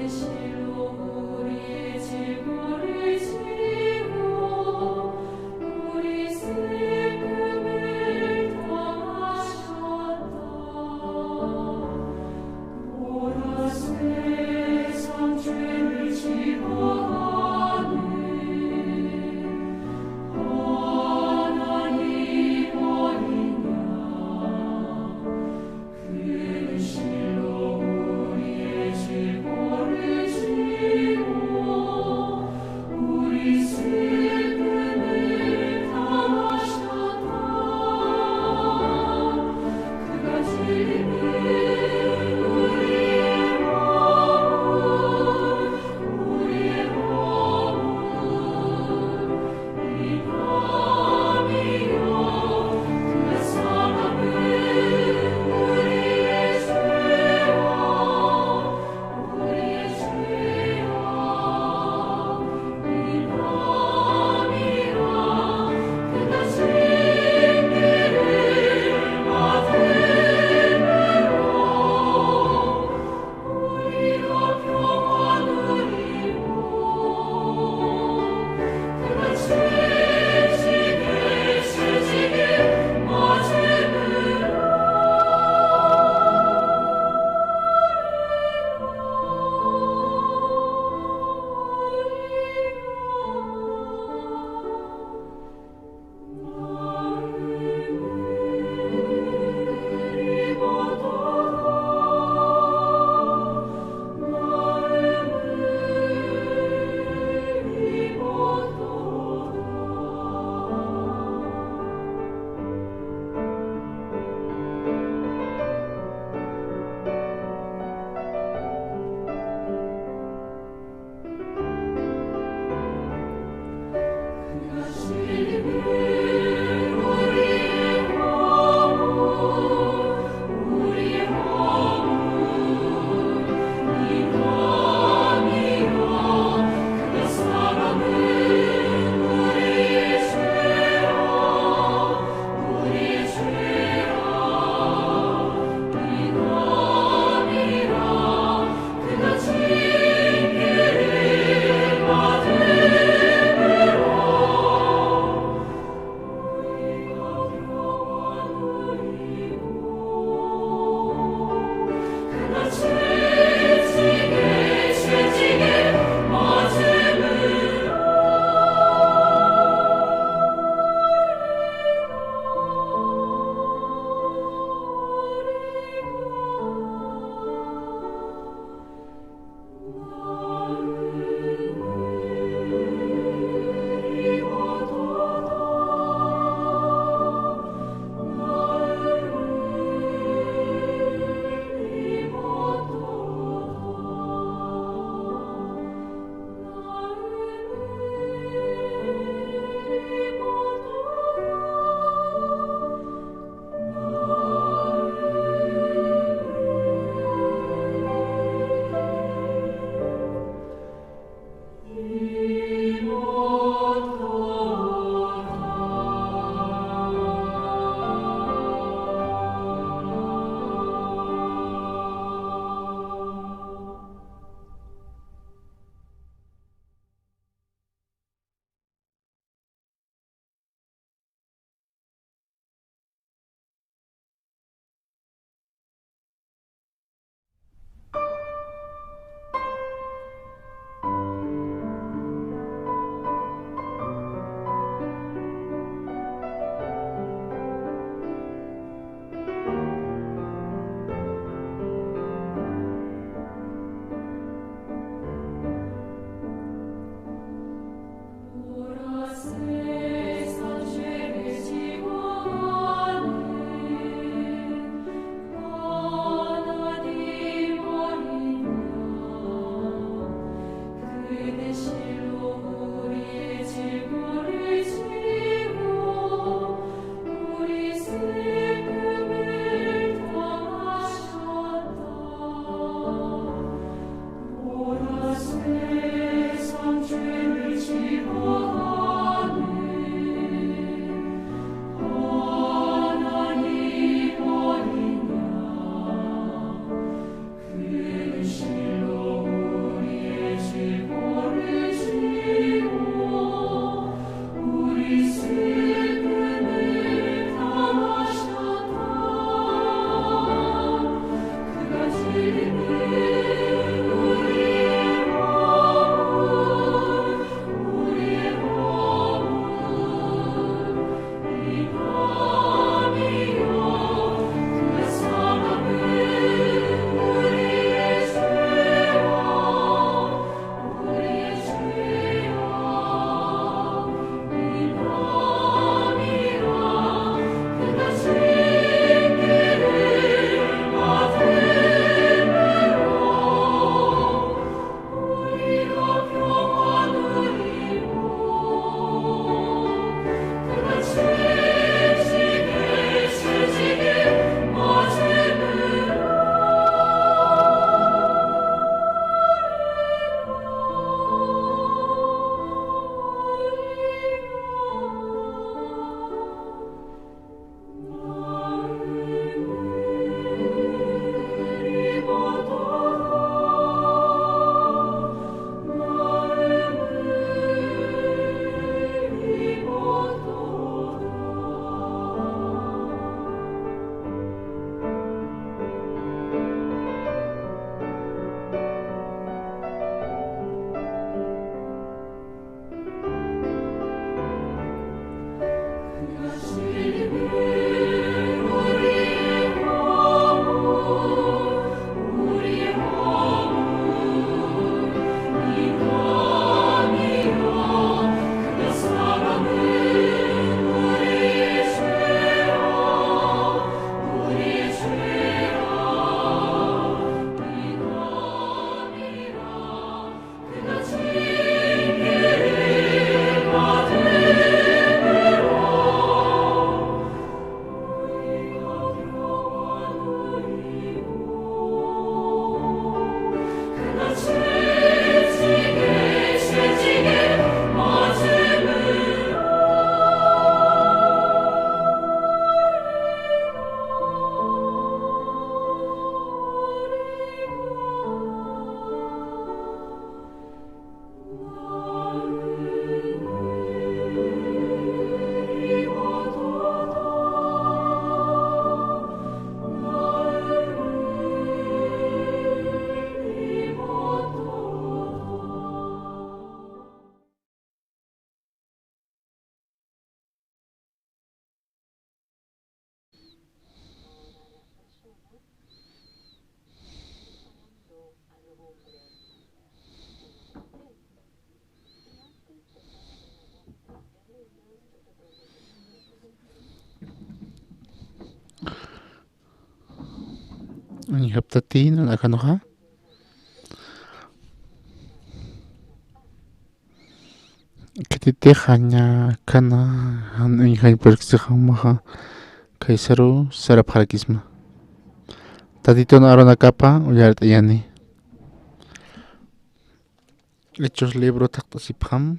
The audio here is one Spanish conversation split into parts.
실로 우리의 질고를 Ani haptatin nakanoha. Kititejaña kana han inhay perxihammaha kaisaru sarapharakisma. Tatito na arona kapa uyart yani. Hechos libro taktasipam.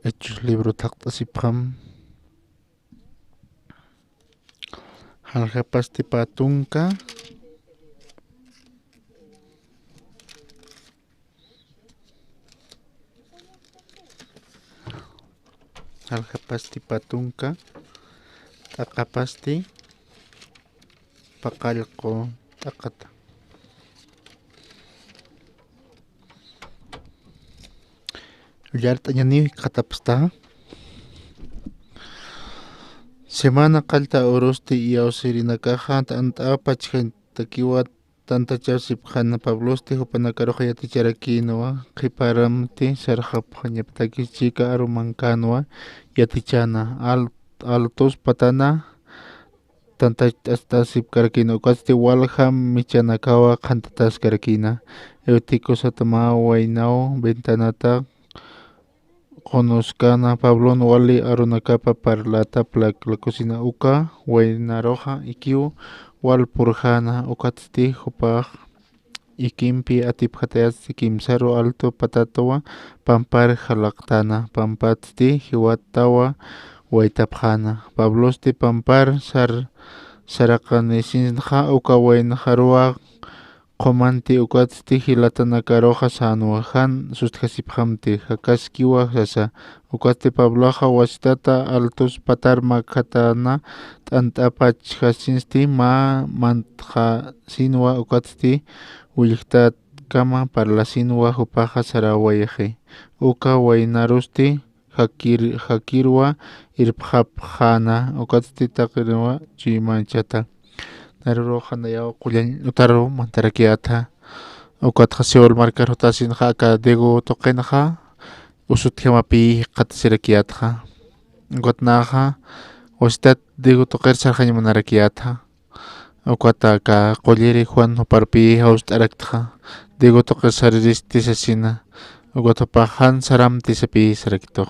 Hechos libro taktasipam. Halhapasti patunka. Halhapasti patunka. Takapasti pakalko takata. Uyart yani katapsta. Semana kalta urusti iawsirinakaja tanta pachkan takiwa tanta chawsip jana Pablosti hupanakaroja yaticharakinwa qiparamti sarjapjañaptaki chika arumankanwa yatichana altos patana tanta astasip karkina ukasti walja michanakawa qantatas karkina eutico satama wainao ventanata Conozcana Pablo Wali Arunakapa Parlata Plak la cocina uka Wainaroja Ikiu Wal Purjana Ukatsti Hupaj Ikimpi Atiphateas Kimsaro Alto Patatoa Pampar Jalaktana Pampatsti Hiwatawa Waitapjana Pablosti Pampar Sarakanesinja Uka Wainajarua Qomanti ukatsti hilatanakaroja sanuajan sustjasiphamti hakaskiwa sasa ukatsti Pabloja wasitata altos patarma katana t'antapachjasinsti ma mantja sinwa ukatsti williktat kama parla sinwa hupaja sarawayaje uka wainarusti hakirwa irpjapjana ukatsti taqirwa chimanchata Naruro hanayao kuyan utaro mantarakiata ukatja siol marcar hotasin haka diego toqenaja usutjamapi qatasirakiatja ukatnaja wastat diego toqer sarjaña manarakiatja ukata ka qolliri Juan hoparpi haust'araktja diego toqer sariristi sasina ukatapajan saramti sapi sarakito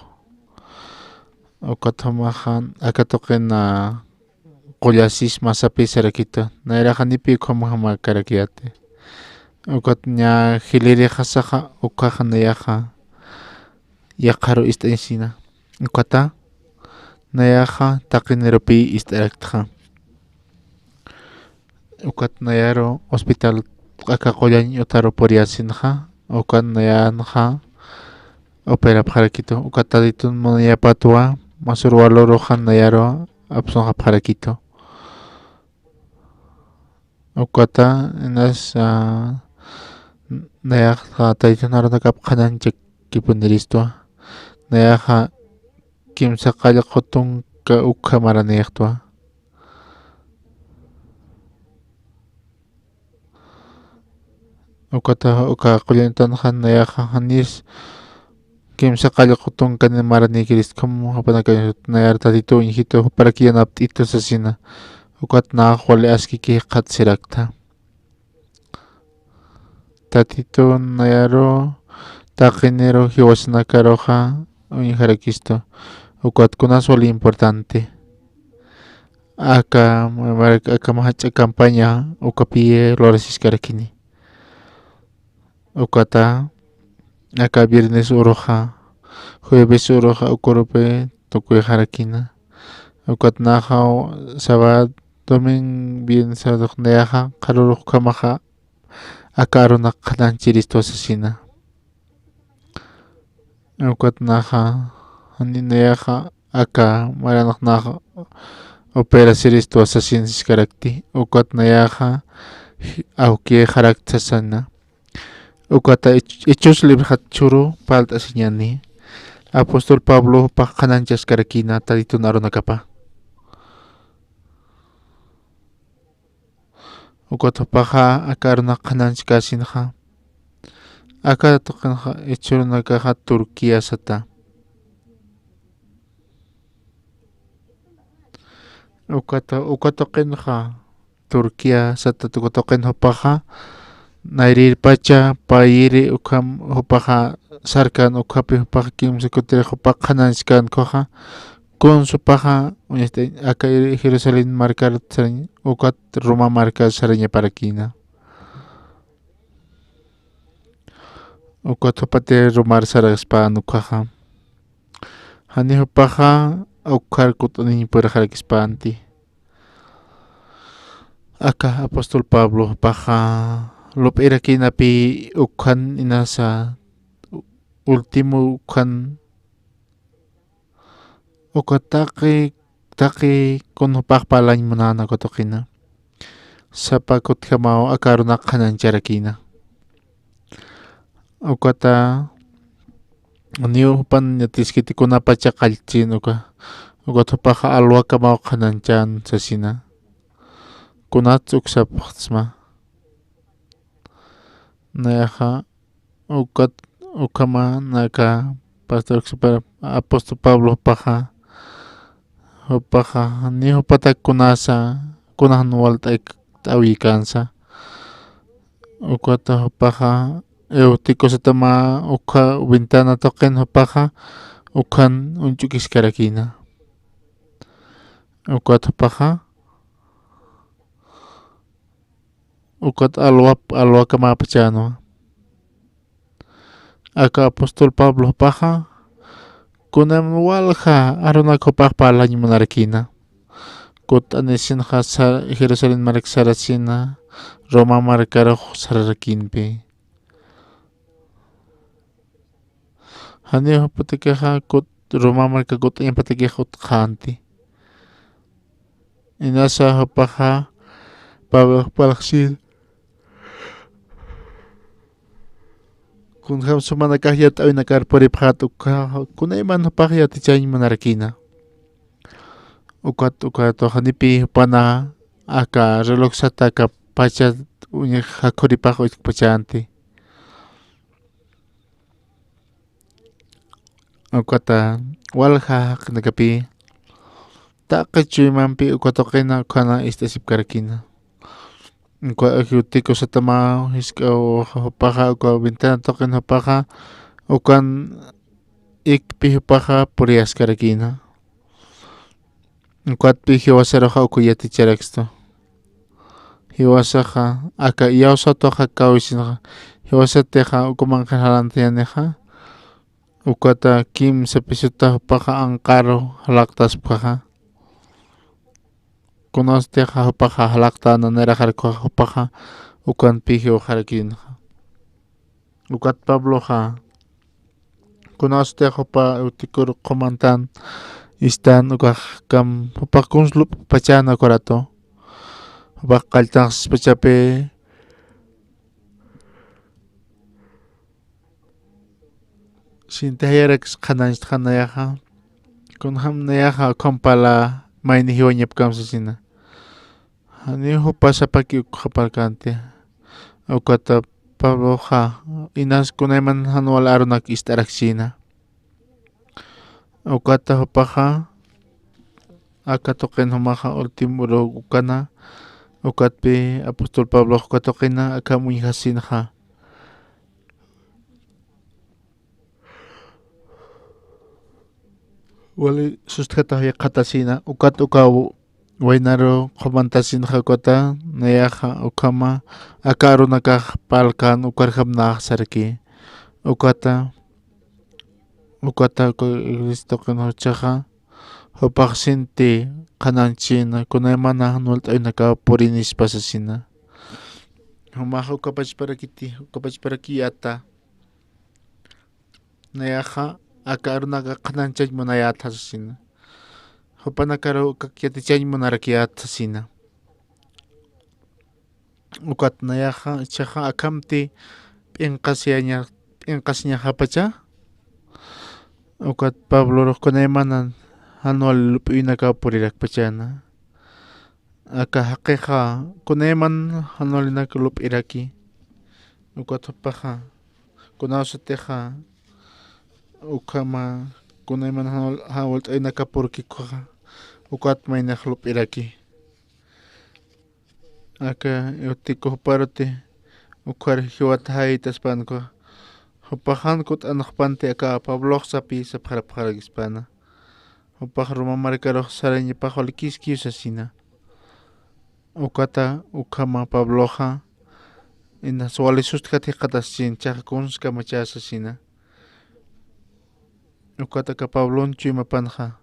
ukatjamajan akatoqena Qollasis masapi sarakita nairajanipi khomajama karakiate ukatña hiliri hasaja ukajanayaja yaqaru ist'aysina ukata nayaja taqinirupi ist'araktja ukatnayaro hospital q'aka qollañ utaro puriasinja ukatnayanja operapjarakito ukataditun manayapatuwa masurwaloroja nayaro apsonja pjarakito ukata enas nayaja taytanarunakap qananchik kipuniristwa nayaja kimsa qalla qutunka ukha maraniyaqtwa ukata uka qullantanja nayaja hanis kimsa qalla qutunka maranikiris como hapanaka nayar tatito hijito para que yanapt'ito sasina ukatna wali askiki qatsirakta tatito nayaro taqinero hiwasnakaroja uñijarakisto ukatkunas wali importante aka mahacha campaña ukapi loresiskarkini ukata aka viernes uroja jueves uroja ukurupi tukuy ukatnaja sábado domingo viernes sábado nayaja qaruruq kamaja aka arunaq qananchiristwa sasina ukatnaja haninayaja aka maranaqnaja operaciristwa sasinsiscarakti ukatnayaja awkiejaraktasana ukata hechos libro churu palta siñani apóstol Pablo pa qananchaskarkina tadito narunakapa ukatapaja akaruna qananchkasinja Acá tocan hecho una caja Turquía sata. Ukatoken Turquía sata tukotoken hopaja. Nairir pacha pairi ukam hopaja sarkan ukapi hopaja kimsa kutere hopaja kananskan koja. Con su paja acá Jerusalén marcar ukat Roma marca saraña para quina. Ukat hopate romar saragspa nukaja. Hani hopaja ukar kutani por jarakispanti. Acá apóstol Pablo paja lopera kinapi ukan inasa último ukan ukataki con hopakpalañ manana kotokina. Sapa kutkamao akaruna kanan charakina. Ukata niu pan yatiskiti kuna pacha kalchin ukatopaja alwa kamao kananchan sasina. Kunat uksapatsma. Nayaja ukama naka pastor apóstol Pablo paja hopaja ni hopata kunasa kunan walta awikansa. Ukata hopaja eutiko satama uka ventana token hopaja ukan unchukis karakina. Ukata hopaja ukat alwa kama pachano. Aka apóstol Pablo paja kunam walja aruna kopaj palañ monarquina. Kut anesin Jerusalén mark sarasina Roma marcaro sararakinpi. Hani hopatekeja kut Roma marca kut empatekeja utjanti. Inasa hopaja Pablo palaksin. Kun ham sumana kahyat ay nakar pori phat kunay man hopaja tichañ monarquina. Ukat hanipi pana aka reloj sata ka pacha unya hakoripajo pachanti. Ukata walja nakapi takachuy mampi ukatokena kana istasip karakina. Ukatiko satama iska hopaja uka ventana token hopaja ukan ikpi hopaja porias karakina. Ukatpi hiwasaroja ukuyati charaksto. Hiwasaja aka yawsatoja kawisinaja hiwasateja ukumanjan halantianeja. Ukata kim sapisuta hopaja ankaro halaktas paja. Kunosteja hopaja halakta nanera jarko hopaja ukan pigio jarakin. Ukat Pablo ja kunosteja hopa utikur komantan istan ukaj kam hopakunslup pachana korato. Hopak kaltas pachape Sintayarex kananst kanayaja kun ham nayaja kompala maini hiwanyap kamsasina. Hani hopasa paki ukapalkante. Ukata Pablo ja inas kunayman hanwal arunak istaraksina. Ukata hopaja akatoken homaja ultimuro ukana ukatpi apóstol Pablo ukatokena akamuñhasina ja. Wali sustata ya katasina ukat ukaw wainaro komantasin hakota nayaja ukama akaru nakaj palkan ukarjam na sarki ukata listo kono chaja hopaksinti kananchina kunaymana nult ay naka porinis pasasina humaja ukapach para kiyata nayaja akaru naka kananchay monayata sasina. Hopanakaro kakyatichañ monarquiatasina. Ukat nayaja chaja akamti p'inqasña hapacha. Ukat Pablo rojkunaymanan anual lup'inaka purirak pachana. Aka haqiqa kunayman anualinaka lup'iraki. Ukat hopaja Kunausatiqa ukama kunayman hawalt'aynakapurkikuqa ukat maynaq lup'iraki aka utikuqparuti ukhar hiwata haytaspanqa hupaqankut anaqpanti aka Pabloqsapi sapharapaqarakispana hupaq Romamarkaruq sarañipaq wali kiskiyusasina ukata ukama Pabloqa ina wali sustqatiqatashin chaqa kunsqa machasasina ukata ka Pablonchu imapanqa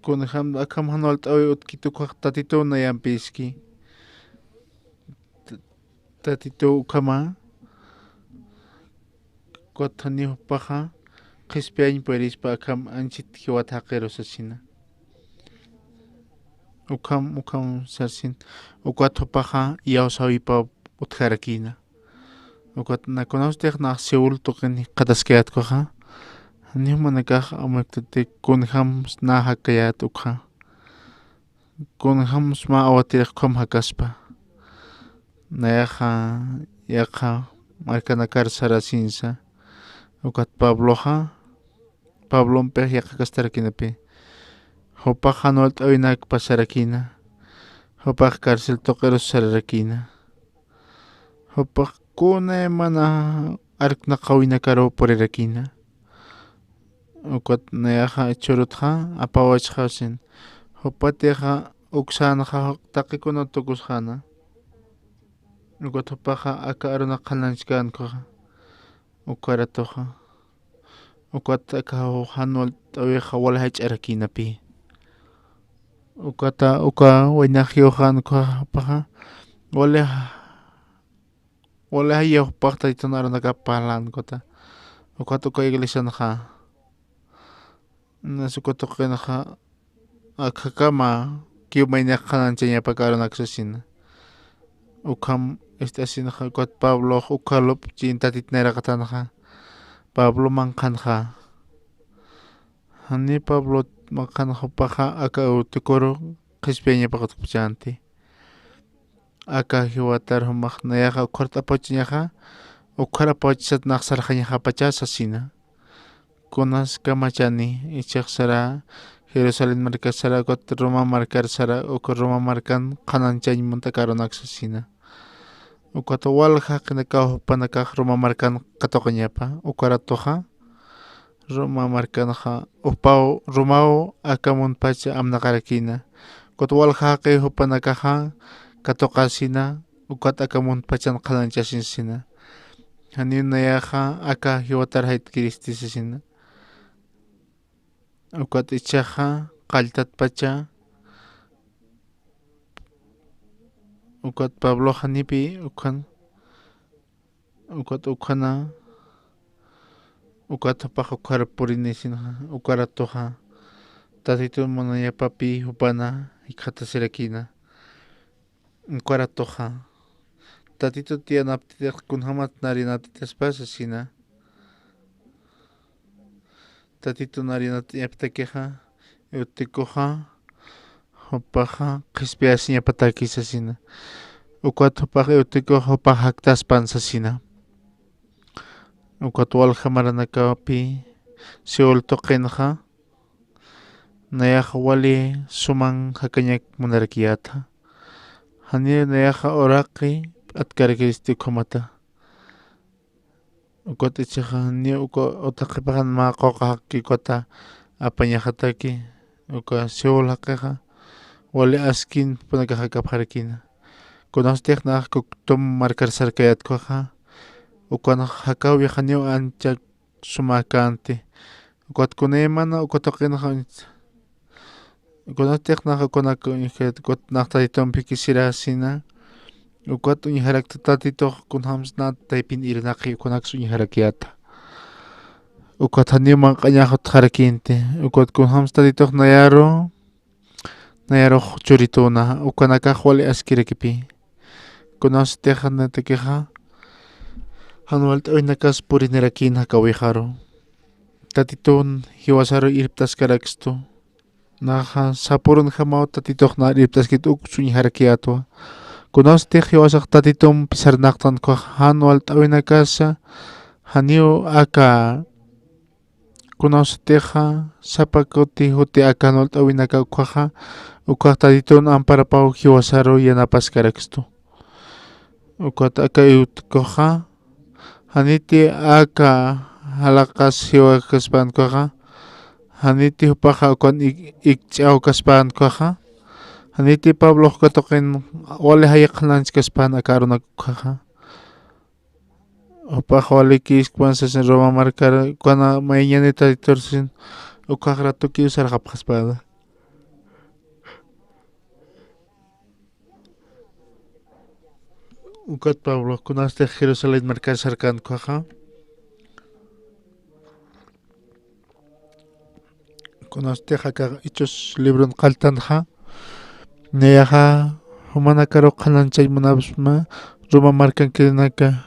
kunajam akam hanwal t'awi utkitukuq tatituna yampiski tatitu ukama kuthaniyuqpaqa qhispiyayña akam anchit hiwata haqirusasina ukam sarsin ukatupaqa yawsawipa utqarakina ukat nakunastiq naq Seúl tuqini qataskayatkuqa nimanakaq amaktati kunhams na hakayat ukha kunhams ma awatiriq qham hakaspa yaqa markana karsara sinsa ukat Pablonpik yaqa kastarakinapi hupaq hanwal t'awinak pasarakina hupaq karcel tuqirus sararakina hupaq kunay mana arqnaqawinakaru purirakina ukat yaqa churutqa apawachqasin hupatiqa uksanaqa taqikuna tukusqana ukat hupaqa aka aruna qalanchkankuqa ukaratuqa ukat aka hanwal t'awiqa wala hach'arakinapi uka waynaq yuqankuqa wala hayawpaq taytuna arunaka palankuta uka iglesianaqa nasukatuqinaqa akakama kiwmayñaq qalanchañapaka arunaksusina ukam asinaqa ukat Pablo ukalup chintatitniraqatanaqa Pabloman qanqa hani Pablo maqanaqpaqa aka utikuru qhispiyayñapaqa tukpachanti aka hiwatar humaq nayaqa ukharta apachiñaqa ukhara apachisat naqsarqañaqa pachasasina kunasqa machani ichaq sara Jerusalén marka sara ukat Roma markar sara uka Roma markan qananchaymunta karunaqsusina ukata walqa qinakawpanakaq Roma markan qatuqañapa ukaratuqa Roma markanaqa Romao akamunpacha amnaqarakina ukata walqa haqi hupanakaqa katuqasina ukata akamunpachan qalanchasinsina hanina yaqa aka hiwatar haytkiristissina ukat ichaqa qalltatpacha ukat Pablo hanipi ukat ukhana ukatapaqa ukhara purinisina ukaratuqa tatitun manayapapi hupana hiqhatasirakina ukaratuqa tatitu tiyanaptitaq kunhamat narinatitaspasusina tatitu narinatiñaptakiqa utikuqa hupaqa qhispiyasiñapa takisasina ukat hupaqa utikuqa hupaq haktaspansasina ukat walqa maranakapi Seúl tuqinqa nayaqa wali suman hakañak munarakiyata hani nayaqa uraqi atkarakiristikumata ukat ichaqa ni utaqipaqa maqoqa haqqikuta apañaqataki uka Seúl haqiqa wali askin punaka haqapaqarakina kunastiq naq kuktum markarsarkayatkuqa ukana hakawi haniw ancha sumaq kanti ukat kunaymana ukatuqinaqa kunastiq naq ukunaka naq taytunpi kisirasina ukat uñaharakta tatituq kunhams na taypin irinaqi ukunakas uñaharakiyata ukat haniwman q'añaqut qarakinti ukat kunhams tatituq nayaruq churituna ukanakaq wali askirakipi kunastiqa natakiqa hanwal t'awinakas purinarakina kawiqaru tatitun hiwasaru iriptaskarakstu naqa sapurun hamau tatituq na iriptaskit ukus uñaharakiyatwa Kunaste hiwasak tatitum pisarnaktan ko hanual tawinakasa haniu aka kunasteja sapakuti huti akanol tawinaka kwaja ukwa tatitun amparapau hiwasaro yanapas karakstu. Ukwa aka iutkoja haniti aka halakas hiwakaspan kwaja haniti hupaja ukwan ikchau kaspan kwaja haniti Pablo katokin wale hayak lanchkaspan akarunak kwaja upaja wale kiskwan sasin Roma marcar kwana mañanita titorsin ukwa ratuki usar hapkaspada. Ukat Pablo kunaste Jerusalén marcar sarkan kwaja kunaste haka ichos libron kaltanja neyaja humana karo kalanchay munabsma Roma marcan kirinaka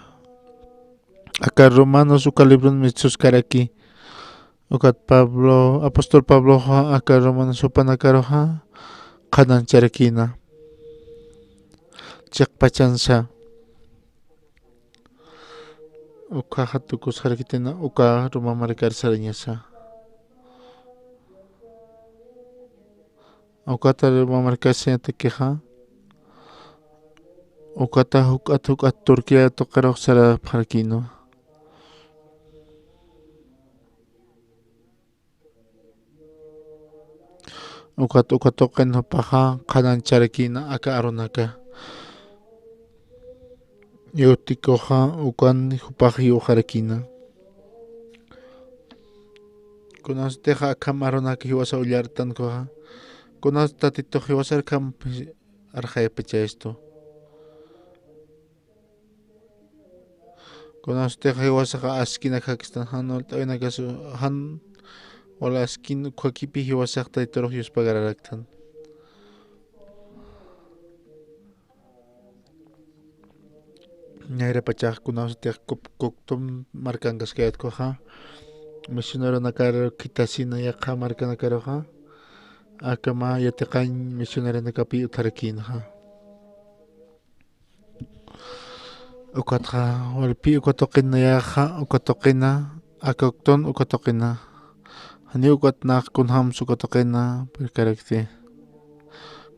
aka romanos uka libron mitzos karaki ukat Pablo apostol Pablo aka romanos upanakaroja kanancharakina chakpachansa uka hatukus harkitina uka Roma marcar sarañasa ukata Roma marcar sañatakeja ukata hukat Turquía tokaro sara harkino ukatoken paja kanancharakina aka aronaka yutikoja ukan hupaji ujarakina kunasteja kamaronaka hiwasa ullartan koja kunas tatito hiwasar kam arjaya pecha esto kunasteja hiwasa askina kakistan hanol tawinakasu han wala askin kwakipi hiwasak tatitoro hiuspagararaktan Naira pachak kunaste koktum markangas kayat koja misionero nakar kitasina yaqa markanakaroja akama yatiqan misionero nakapi utarakinja ukatqa walpi ukatoqina yaqa ukatoqina akokton ukatoqina hani ukatnaq kunham sukatoqina perkarakti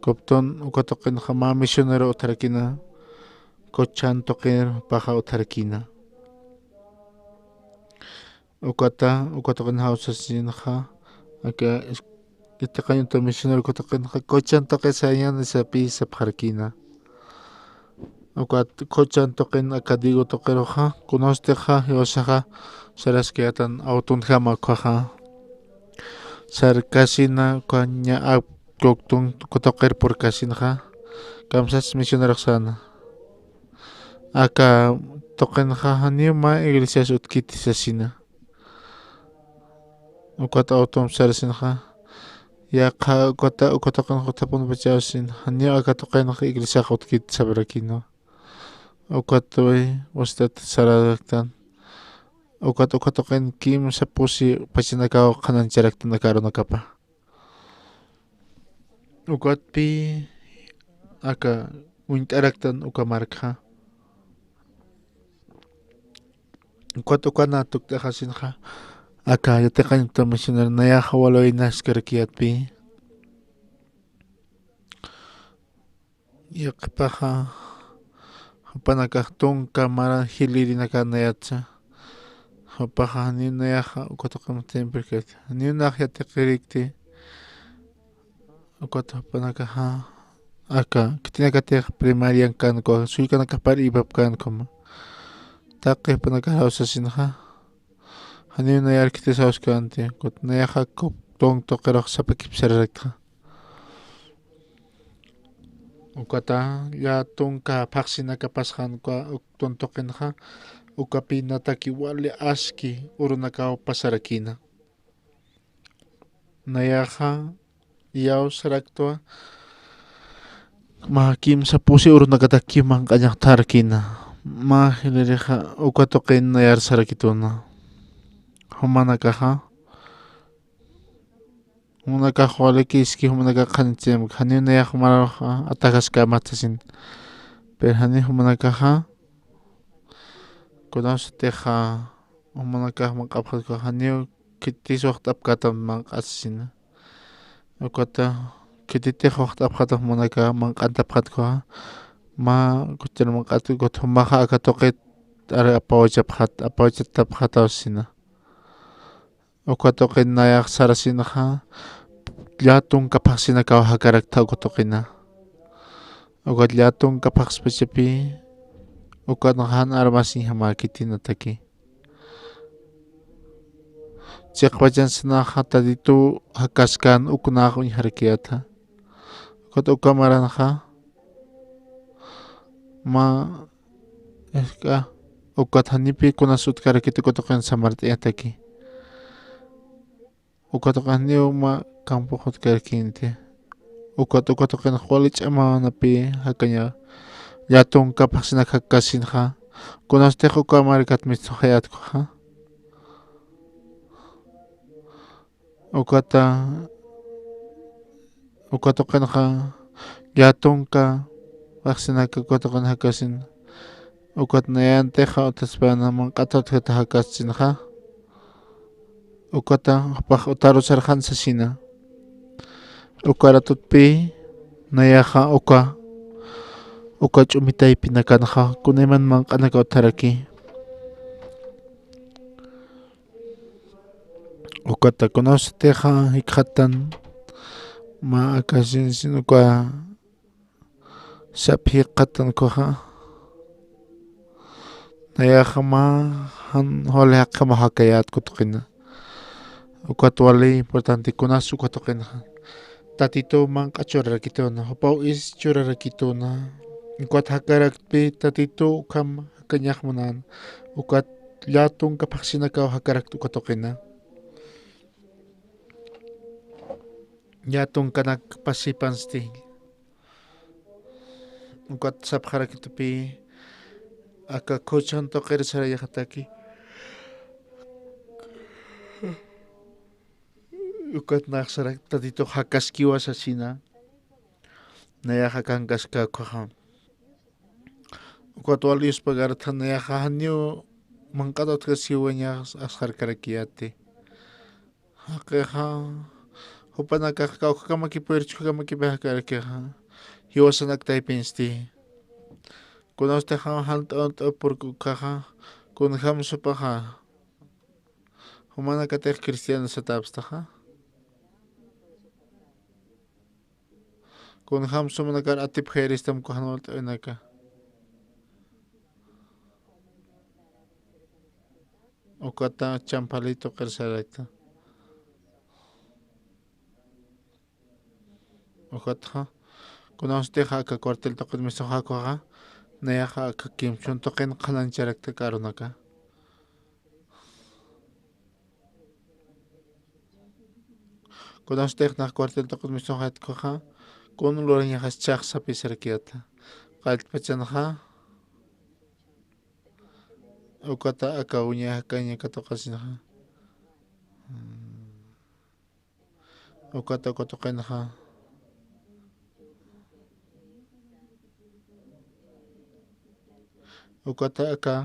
kopton ukatoqina jama misionero utarakina kochan toqer paja utarakina ukatoqin hausasinja aka yatiqan misionero ukatoqin kochan toqe sayan sapi sapjarkina ukat kochan toqin akadigo toqeroja kunasteja hiwasaja saraskayatan autun jama kwaja sarkasina kwanya koktun kotoqer por kasinja kamsas misionero sana aka toqenja hanima iglesias utkitisasina ukata autum sarasinja yaqa ukatoqen hutapun pachawsin hanio aka toqenja iglesia utkitisabrakino ukatoy usted saradaktan ukatoqen kimsa pusi pachinakaw qanancharaktan akaronakapa ukatpi aka wint'araktan ukamarqa ukana tuktajasinja aka yatiqan misionero nayaja waloinas karkiyatpi yaqpaja hapanakaq tunka mara hilirinaka nayatsa hapaja ni nayaja ukatoqan temperkat ni naq yatiqirikti ukata hapanakaja aka kitinakatiq primaria kanko suykanaka par ibab kanko taqi hapanaka hawsasinja hani nayarkiti sawskante kot nayaja kopton toqeroq sapakipsararakta ukata ya tunka paqsinaka pasqanqa ukton toqinja ukapi nataki wali aski urunakaw pasarakina nayaja yaw saraktua ma kimsa pusi urunakataki manqañaq tarkina ma hiliriqa ukatoqin nayar sarakituna humanakaja humanakaq wali kiski humanakaq qanchim hani nayaq maraqa atakas kamatasin Perhani humanakaja kunasteja humanakaj maqapqakujanio kitis waqt'apkata manq'asina ukata kititij waqt'apqata humanaka manq'antapqatkuja ma kuch'al manq'atu kot humaja akatoqet ara apawachatapqatawsina ukatoqet nayaq sarasinaja llatun kapaqsina kawajakarakta ukutoqina ukat llatun kapaqspachapi ukanajan armasin hamakitinataki chiqpachansinaja tatitu hakaskan ukunaqa wiñajarkiyata ukat ukamaranaja ma ukat hanipi kunasutkarakita ukutoqin samart'iyataki ukatoqajniw ma kampu hutkarkinti ukatoqin qhwali ch'amanapi hakaña llatun kapaqsina hakasinaja kunastej ukamarkat mistuqayatkuja ukatoqinqa llatunka paqsinaka ukatoqin hakasina ukat nayanteja utaspana manq'atuta hakaschinaja ukata utarucharqansasina ukaratutpi nayaqa uka ch'umitaypina kanaja kunayman manq'anaka utaraki ukata kunasteja hiqhatan ma akashinsin uka shaphiqatan kuja nayaqa ma hole haqqama hakayat kutuqina ukat wali importante kunas ukatuqina tatito manq'a churarakituna hupaw is churarakituna ukat hakarakpi tatito ukama hakañaqmunan ukat llatun kapaqsina kaw hakarakta ukatuqina llatun kanak pasipansti ukat sapqarakitupi aka quchan toqirisarayaqtaki ukat naqsarak tatito hakaskiwasasina nayaqa kankaskakuja ukat waliuspa karta nayaqa haniu manq'ata utkasiwañaq asqarkarakiyati haqiqa hupanakaq kawqakamaki puyarchukamakipi hakarakaqa hiwasanaktaipinsti kunasteja hant'apurkukaqa kunhamsupaqa humanakatej cristiano satapstaja kunhamsu manakar atipjeristam kujanwal t'uynaka ukata champalito qirsarayta ukataqa kunasteja aka cuartel toqosmisoqakuqa nayaqa aka kimchun toqin qanancharakta karunaka kunastej naq cuartel toqosmisoqatkuqa kunulurañaqas chaqsapi sarkiyata qallpachanaqa ukata aka wiñaq hakaña katuqasinaqa ukata kutuqinaqa ukata aka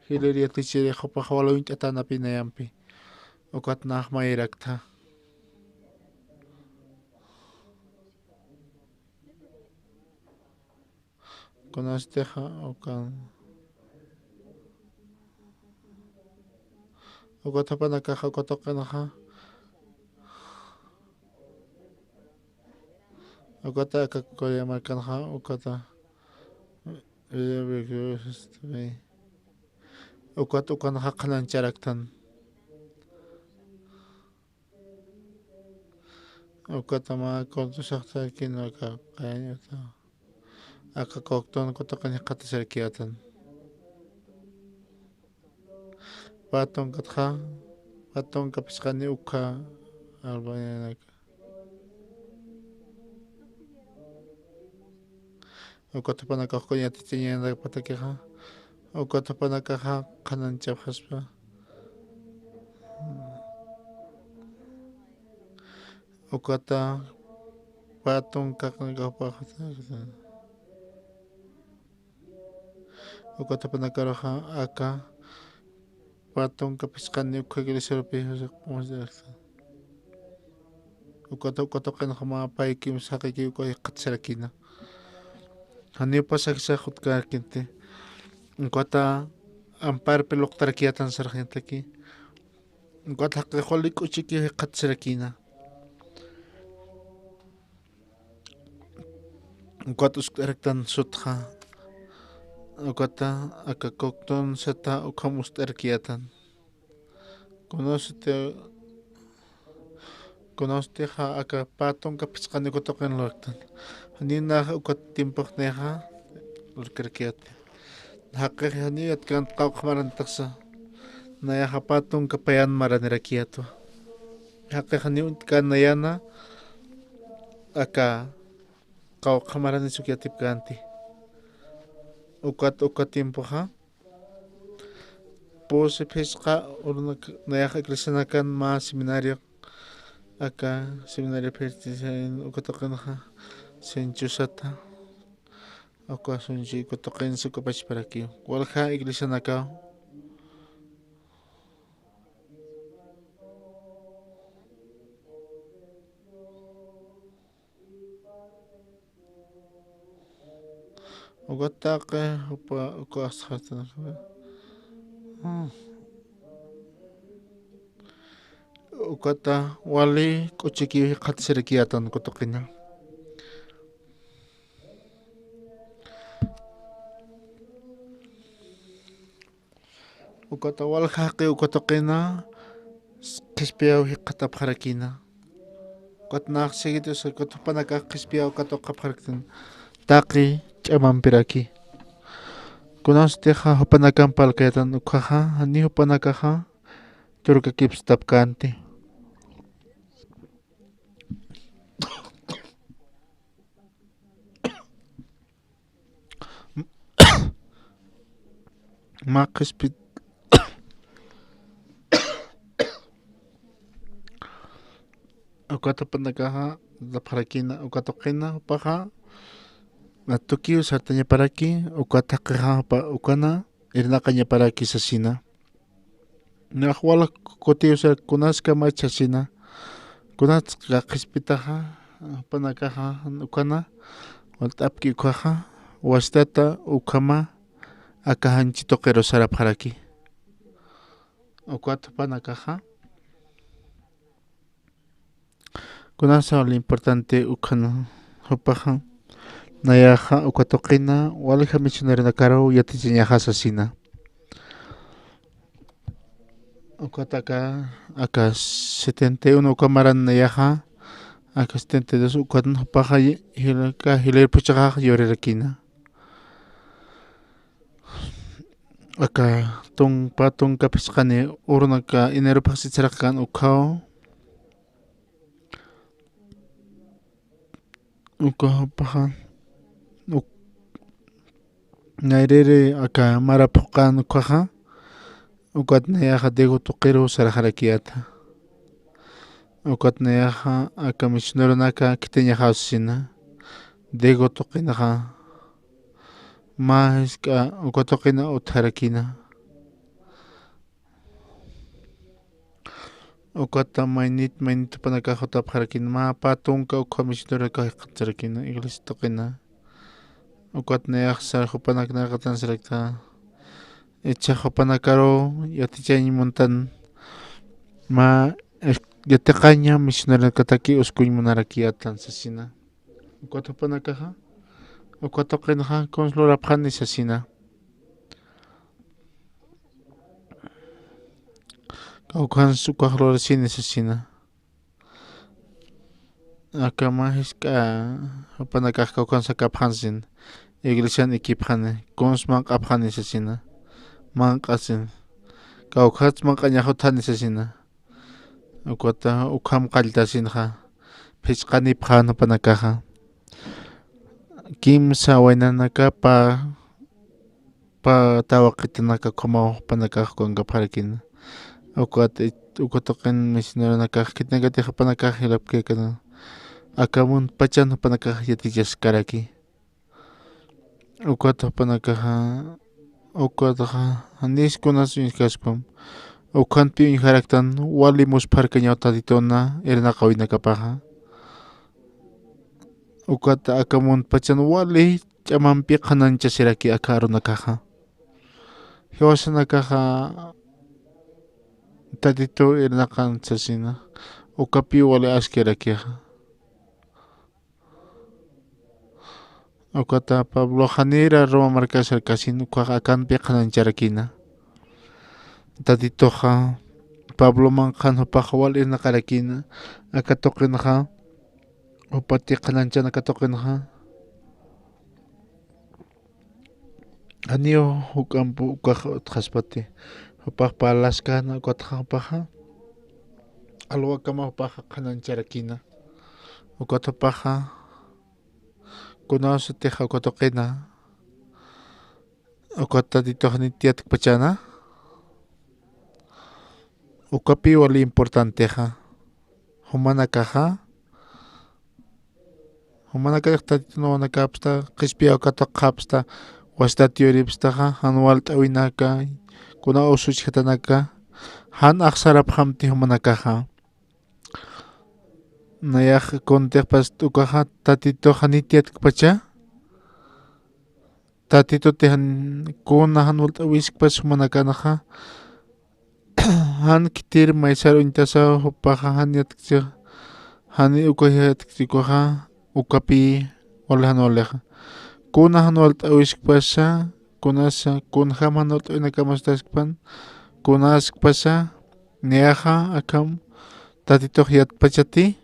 hiliriyatichiri qhupaq walawint'atanapi nayanpi ukata naq mayrakta kunasteja ukata panakaqa kutuqinaqa ukata aka kuyamarkanaqa ukata ukata ukanaqa qanancharaktan ukata ma kontusaqta kinaka qañuta aka koqtuna kutaqani qatasarkiyatan patunkapish qani ukha albañanaka ukata panakaqqa yatichiñanapatakiqa ukata panakaqa qananchapqaspa ukata patun kaqnikaqpaq ukata panakaraja aka patonka pisqani ukha iglesia ukata qinqa payki saqiki ukay qatsirakina hanipa sakisaqut karkinti ukata amparpi luqtarakiyatan sargentaki ukata qiholi k'uchiki qatsirakina ukata usk'araktan sutqa ukata akakokton seta ukhamustarkiyatan Conocteja aka paton kapisqani kutoqin lortan hanina ukat timpaqneja lurkarkiyati haqqiq hani atkan qawqmarantaqsa nayaja paton kapayan maranirakiyato haqqiq hani utkan nayana aka qawqamaranisukyatipkanti ukat tiempoja pose pisqa urnak nayaja iglesia ma seminario acá seminario pertenece ukatoqinaqa senchusata acá sunchi kutoqin sukapachi para aquí walja iglesia naka ukataqa upa ukasqata ukata wali k'uchiki qatisirikiyatan kutoqina ukata waljaqi ukatoqina qhispiyawj qatapqarakina ukatnaq seguidos ukatupanaka qhispiyaw ukataqapqaraktin taqi ch'amanpiraki kunasteja hupanakan palkayatan ukhaqa hani hupanakaqa churkakipas tapkanti maqispi ukatapanakaqa tapqarakina ukatoqina upaqa atukiw sartañaparaki ukataqiqa ukana irnaqa ñaparaki sasina naq wala kutiwsar kunasqa machasina kunasqa qhispitaqa upanakaqa ukana walt'apki ukhaqa wastata ukhama akahanchito qero sarapqaraki ukatapanakaqa kunasa lo importante ukhana upaqa nayaja ukatoqina walija misionero karo yatichiñaja sasina ukataka aka 71 ukamaran nayaja aka 72 ukan upaqa hilaka hilarpuchaqa yuririkina aka tumpa pisqani urnaka enero pasitsaraqkan ukhaw ukapaqa nairere aka marapuqan ukhaqa ukatnayaqa Diego Tuqero saraqarakiyata ukatnayaqa aka misionero naka kiteñaqa sina Diego Tuqinaqa mahiska ukatuqina utharakina ukata mainit panakaqa utapqarakina ma patunka ukha misionero qacharakina iglesia tuqina ukatnayaqa sarhupanaknarqatan sarakta ichahupanakaro yatichaymuntan ma yatiqaña misionero kataki uskuymunarakiyatan sasina ukatupanakaqa ukatuqinaqa consulorapqani sasina kawqan sukaqlorasini sasina aka mahiska upanakaq kawqan sakapqansin iglesian ikipqani consman q'apqani sasina manq'asin kawqach manq'añahuthani sasina ukata ukham qalltasinqa phichqanipqa upanakaqa kimsa waynanaka pa tawaqitanaka qumawaq panakaq kunkapqarakina ukatuqin misioneronaka kitnakatiq panakaq hilapkaykana akamun pachan panakaq yatichaskaraki ukatuq panakaqa ukataqa niskunas kashpam ukanpi wiñaraktan wali musparkañaw tatituna irnaqa winakapaqa ukata akamun pachan wali ch'amanpi qananchasiraki aka runakaqa hiwasanakaqa tatitu irnaqan chasina ukapi wali ashkirakiqa ukata Pablo Hanira Roma markasar kasin ukaqa akanpi qanancharakina tatituqa Pablo man qanhupaqa wali irnaqarakina aka tuqinaqa upati qananchana katuqinaqa aniyu hukampu ukaq utqaspati upaq palaskana ukataqa upaqa alwakama upaqa qanancharakina ukatupaqa kunawsutiqa ukatuqina ukata tatituqa nitiatak pachana ukapi wali importanteqa humanakaqa humanakaq tatituna wanakapsta qishpi ukatuqqapsta wasta tiyuripstaqa hanual t'awinaka kuna usuchkatanaka han aqsarap hamti humanakaqa nayaq kuntiqpas ukaqa tatituqa nitiatak pacha tatitutiqa kuna hanual t'awiskpas humanakanaqa han kitir maysaro intasaw upaqa haniatkchiqa hani ukayatchikuqa ukapi wala hanualeqa kuna hanual t'awishkpasha kunasha kunham hanual t'awinakamashtashpan kunaskpasha niyaqa akam tatituq yatpachati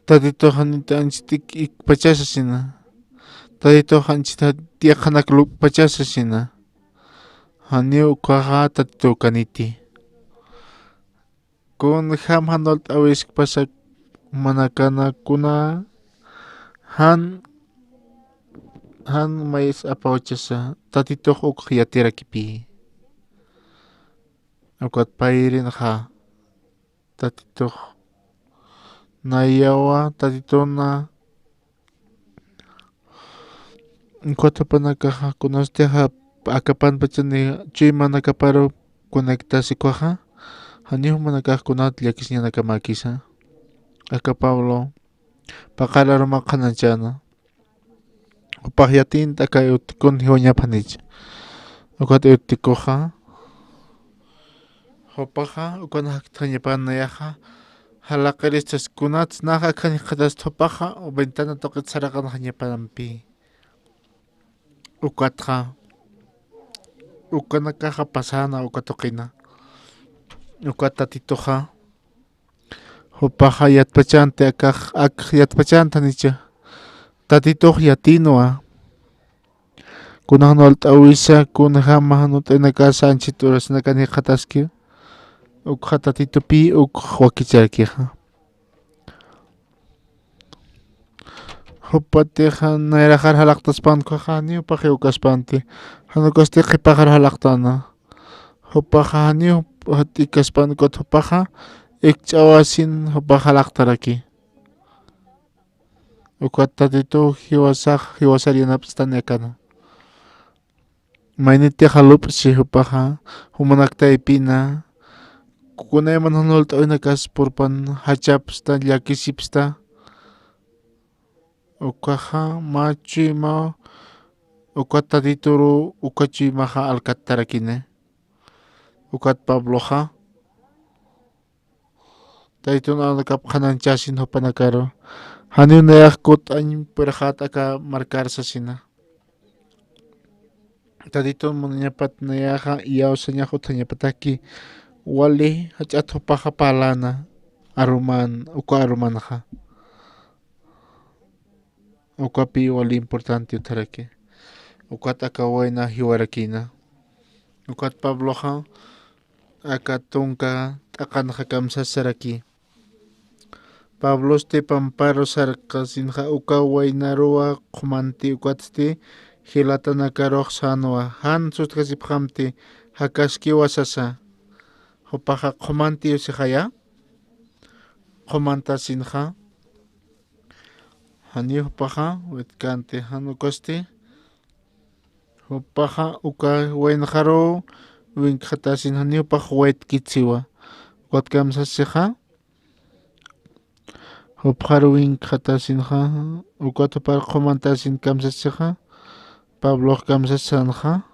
tatituqa nita anchita pachasha sina tatituqa anchita tiyaqanakluk pachasha sina hani ukaqa tatitu kaniti kunham hanual t'awishkpasha mana kanakuna han mais apawachasha tatituq ukaq yatirakipi ukat payrinqa tatituq nayawa tatituna ukatupanakaqa kunastiqa akapanpachani chuymana kaparu conectasikuqa haniyuq mana kaqkunata llakisñanaka makisha aka Pablo paqara ruma qananchana upaq yatinta kay utikuna hiwañapanicha ukata utikuqa upaqa ukunakta ñapanayaqa halaqirishtas kunatas naqa kaniqatas thupaqa ventana tuqita saraqanaq ñapanpi ukatqa ukanakaqa pasana ukatuqina ukata tatituqa upaqa yatpachanti akaq yatpachanta nicha tatituq yatinuwa kunan hanual t'awisha kunan hama hanual t'awinakasha anchita urasnaka niqataski ukqa tatitupi ukaq wakicharkiqa upatiqa nayraqar halaqtaspankuqa niupaq hiwkaspanti hanukasti qhipaqar halaqtana upaqa niup hatikaspankuta upaqa ikch'awasin upaq halaqtaraki ukata tatitu hiwasarianapas taniakana maynitiqa lup'si upaqa humanaktaypina kunayman hanual t'awinakaspurpan hachapsta llakisipsta ukaqa machuyma ukata tatituru ukachuymaqa alkata tarakini ukat Pabloqa tatituna kap qananchasin hupanakaru hani nayaq kut'añ pirqataka markarsasina tatitun munañapat nayaqa yawsañaq uthañapataki wali hach'at upaqa palana uka arumanaqa ukapi wali importante utharaki ukat aka wayna hiwarakina ukat Pabloqa aka tunka t'aqanaqa kamsasaraki Pabloste pamparo sarqasinqa uka waynaruwa qhumanti ukatsti hilatanakaruq sanuwa han sutqasipaqamti hakaski wasasa upaqa qhumanti usiqaya qhumantasinqa hani upaqa witkanti hanukasti Upaqa uka waynaqaru winkatasin hani upaq waytkichiwa ukat kamsasiqa upaqaru winkatasinqa ukat upar qomantasin kamsasiqa Pablo kamsasanqa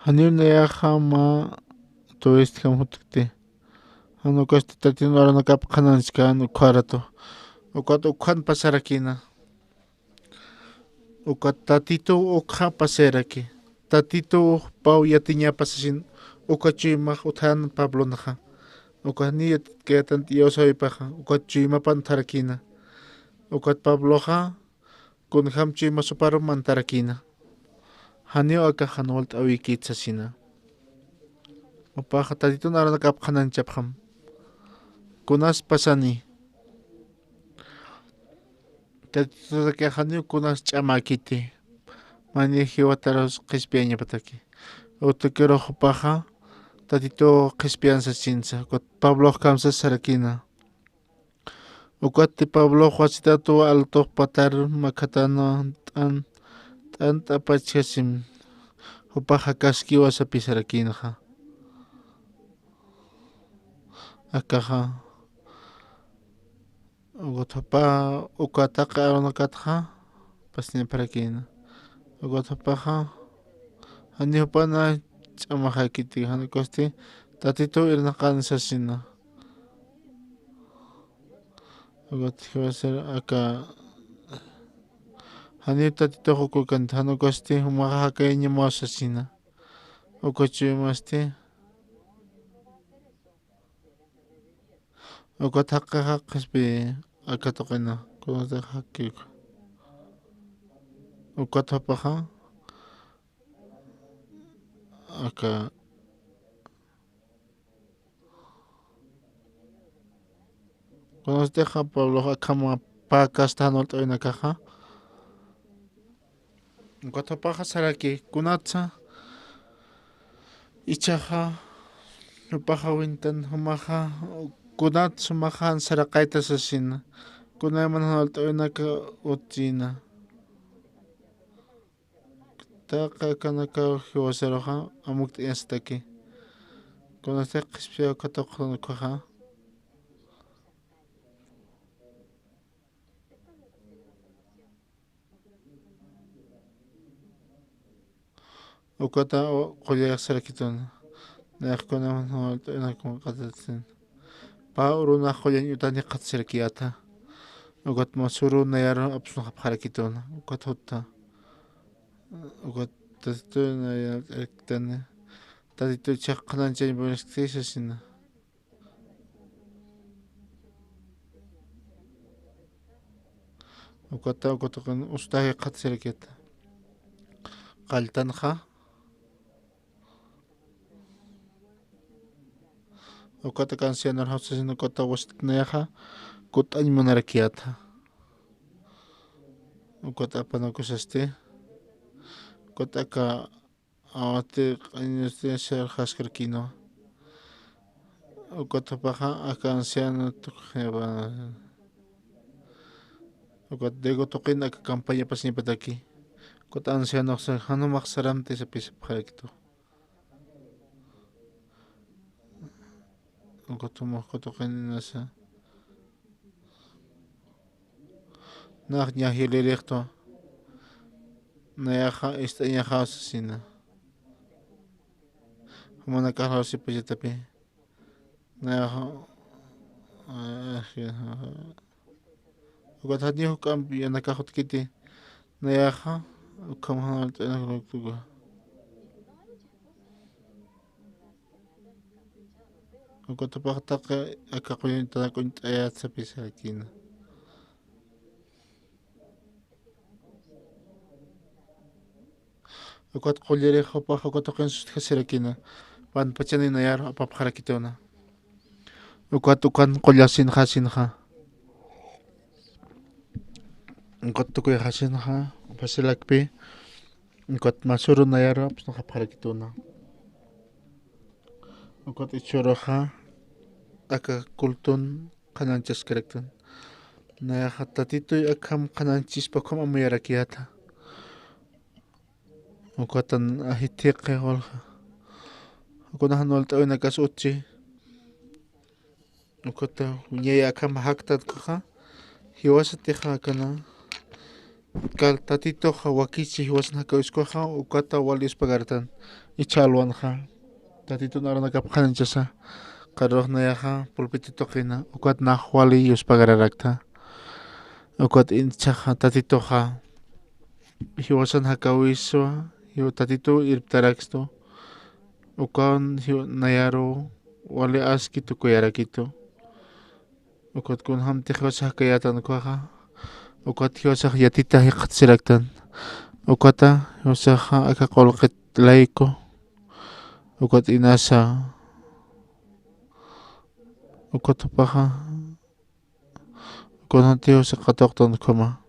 hani unayaqa ma turist kam hutkti hanu kasti tatin warana kap qananchika ukharato ukat ukhan pasarakina ukat tatito ukha pasaraki tatito pau yatiña pasasin ukachuymaq uthan Pablo naqa ukat ni ketan tiyosaypaqa ukat chuymapan tarakina ukat Pabloqa kunham chuyma suparuman tarakina hanio aka hanwalt awikitsasina upaqa tatito narana kap qananchapqam kunas pasani tatito que hanio kunas ch'amakiti mani hiwataros qhispiyayñapataki utukiruq upaqa tatito qhispiyansasinsa ukat Pablo kamsa sarakina ukati Pablo wasitato alto patar makatano t'an t'apachkasim upaqa kaskiwa sapisarakinqa akaqa uqutapa ukataqa aronakatqa pasñaparakina uqutapaqa hani upana ch'amaqaykiti hani kosti tatito irnaqansasina uqut hiwasar aka hani tatito hukuykanta hanu kosti umaqa hakayñamusasina ukachuymasти ukataqa qhispi akatuqina kunata hakiyuq ukatapaqa aka kunastiqa Pablo akama pakasta hanwalt t'uynakaqa ukatapaqa saraki kunatza ichaqa upaqa wintan humaqa kunat sumaqa saraqaytasasina kunayman hanwalt t'uynaka utina taqa kanaka hiwasaruqa amuk t'yasitaki kunastiqa qhispiyay ukataqa ukata qullay sarakituna nayaqkunaman hanwalt t'uynakun qatatisin pa urunaq qullay utani qatasirkiyata ukat masuru nayar apsnuqa pharakituna ukat hutta ukat tatito nayar t'erktani tatito ichaqa qananchaymi purisqtisasina ukata ukatuqa ustaki qatasirkiyata qalltanqa ukata cancionar hawsasina ukata wasitanayaqa kut'añ munarkiyata ukata apanakushasti ukataka awati q'añusti sarqaskarkinuwa ukatapaqa aka anciano tukuqñaqa ukat Diego tuqina aka campaña pasñapataki ukata anciano hanumaq saranti sapisapaqarkitu ukatumaq kutuqinasa naq ña hiliriqtu nayaqa ist'añaqa hawsasina humana kaqlawsipallatapi nayaqa ukat hani huk k'ampi yanaqahutkiti nayaqa ukhaman hanwalt t'uynakuytuqa ukatapaqtaqa aka qulluytanakuñ t'ayata sapisarakina ukat qulliriq upaqa ukatuqa sirakina panpachani nayar apapaqarakituna ukat ukan qullasinqa sinqa ukat tukuyqa sinqa pasilakpi ukat masuru nayar apsnuqa pharakituna ukat ichuruqa aka kultun qananchaskarqan Nayaqa tatitoy akham qananchispakhum amuyarakiyata. Uqatan ahitiqi walqa. Ukunahan walt'awina kasutchi. Ukuta ñaya akham haqtatqaqa hiwasatiqa kana kal tatitoqa wakichik hiwasan hakawisqaqa uqata walispakartan ichalwanqa. Tatito naranakapaq qananchasa qaruq nayaqa pulpitito qina uqat naq wali yuspaqararakta. Uqat inchaqa tatitoqa hiwasan hakawiswa tatito irptaraksto uqawan nayaru wali aski tukuyarakitu. Uqat kunhamti hiwasa hakayatanuqaqa uqat hiwasaq yatita hiq'atisiraktan. Uqata hiwasaqa aka qolqit layku uqat inasa uqatapaqa kunhanti hiwasaq qhatuqtanuqama.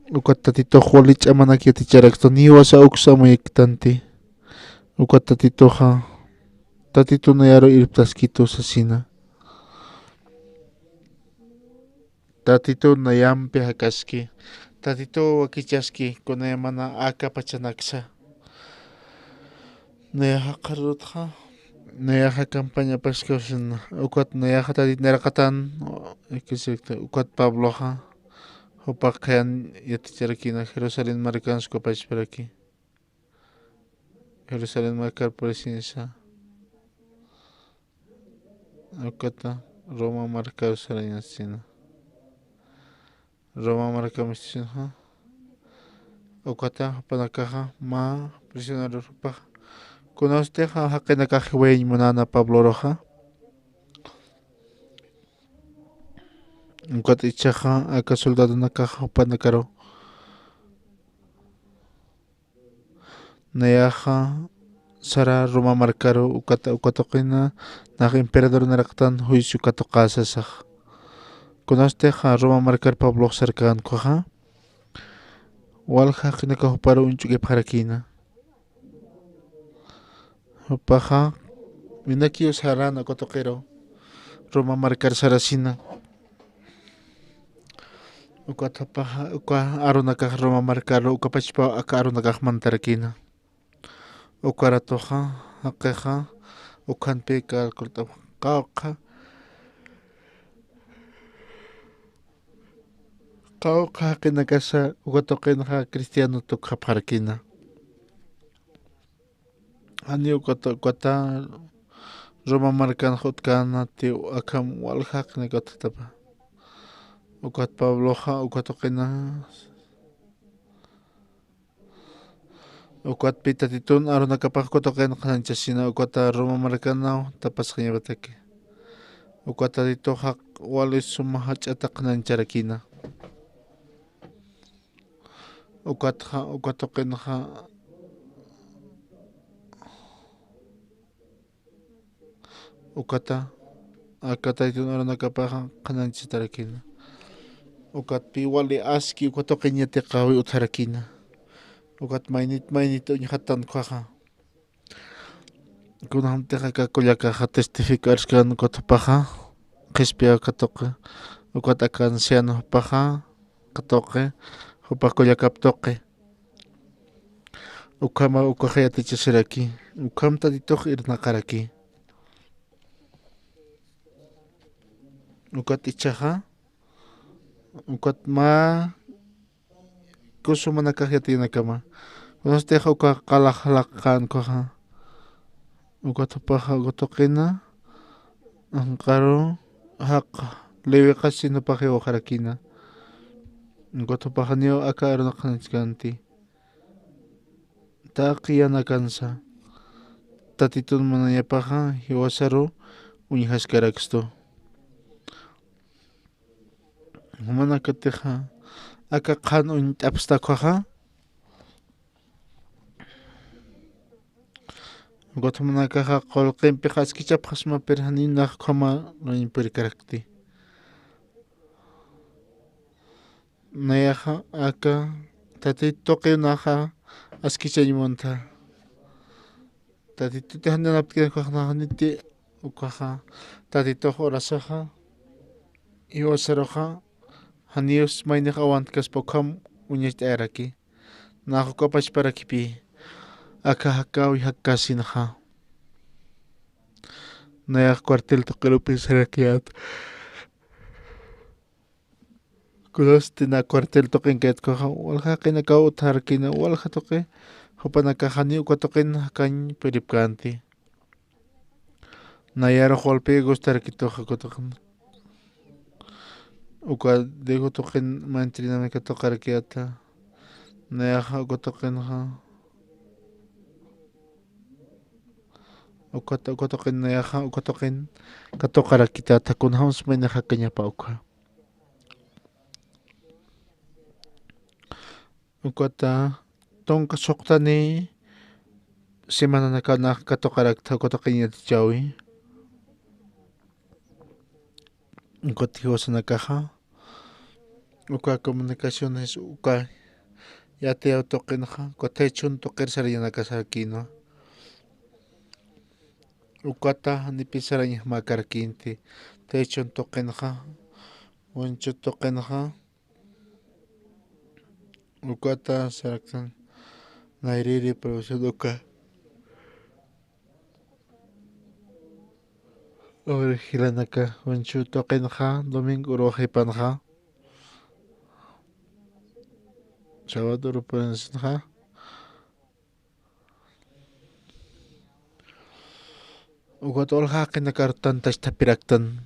Uqat tatitoq wali ch'amanaki yaticharaktan hiwasa uksa amuyaktanti. Uqat tatitoqa tatito nayaru irptaskitu sasina. Tatito nayampi hakaski. Tatito wakichaski kunaya mana aka pachanaksa. Nayaqa qarutqa nayaqa campaña paskawsana uqat nayaqa tatito nirqatan uqat Pabloqa upaq kayan yaticharakina Jerusalén markansku pachparaki. Jerusalén markar presidencia uqata Roma marka usarañasina. Roma marka misina uqata panakaqa ma prisionero paq kunasteqa haqinakaq weñ munana Pablo roqa. Uqat ichaqa aka soldadonakaq upanakaru. Nayaqa sara Roma markaru uqatuqina naq emperador naraqtan juicio katuqasasaq. Kunasteqa Roma markar Pablo sarkankuqa walqa haqinakaq uparu unch'ukipaq harakina. Upaqa minaki usarana uqatuqiru Roma markar sarasina. Uqatapaqa uqa arunakaq Roma markaru uqapachpa aka arunakaqmanta rakina. Uqaratuqa haqiqa uqhanpi qawqa haqinakasha uqatuqinaqa cristiano tuqapaq harakina. Ani uqata Roma markanaq utkanati akham walqa haqinakaqtapa. Uqat Pabloqa uqatuqina uqatpi tatitun arunakapaq qutuqina qananchasina uqata Roma markanaw tapasqa ñawataki. Uqat tatituqa wali sumaq hach'ata qanancharakina. Uqataqa uqatuqinaqa uqata aka tatitun arunakapaqa qananchitarakina. Uqatpi wali aski uqatuqiñatiqa utharakina. Uqat maynita uñhatankuqa kunantiqa kakullakaqa testificarisqan uqatapaqa qispi katuqi uqat aka ancianopaqa katuqi upaq kullakaptuqi uqama uqaqa yatichasaraki uqam tatituqa irnaqaraki. Uqat ichaqa uqat ma kusu mana kaq yatiyanakama kunasteqa uqa qalaq laqankuqa uqatapaqa uqatuqina anqaru haqa liwi qasinapaq waqharakina. Uqatapaqa ñawi aka arunaqanchkanti taqiyana kansa tatitun manañapaqa hiwasaru uñhasqarakstu. Mana katiqa aka qhan t'apistakuqa uqatamanakaqa qullqinpiqa askichapaq asmapiri ninaq qhama ñuñupiri karakti. Nayaqa aka tatituqinaqa askichaymanta tatituta hananaptiyqa niti uqaqa tatituqa urasaqa Iwasaroqa hanius mayniq awantkas pokham uñas t'eraki naqukapash parakipi aka hakawi hakkasinaqa nayaq cuartel tuqirupi sarakiat kulosti na cuartel tuqinqetkuqa walhaqina kawtharkina walha tuqi hupanaka hani uka tuqin hakañ piripkanti nayaruq walpi gustarkituqa kutuqin uka digo tuqin mantrinamika tuqarkiata nayaqa uka tuqinqa uka tuqin nayaqa uka tuqin katuqarakitata kunhamus mayna hakañapa uka ukata tonka suqtani semana nakana katuqarakta uka tuqin yatichawi ukati wasanakaqa uka comunicaciones uka yatea tuqinqa kutechun tuqirsariyanakasarkino ukata nipisaraña makarkinti techun tuqinqa wanchu tuqinqa ukata saraktan nayriri profesor uka origilanaka wanchu tuqinqa domingo uruwaqipanqa sábado urupanasqa ukata olhaqina kartantash tapiraktan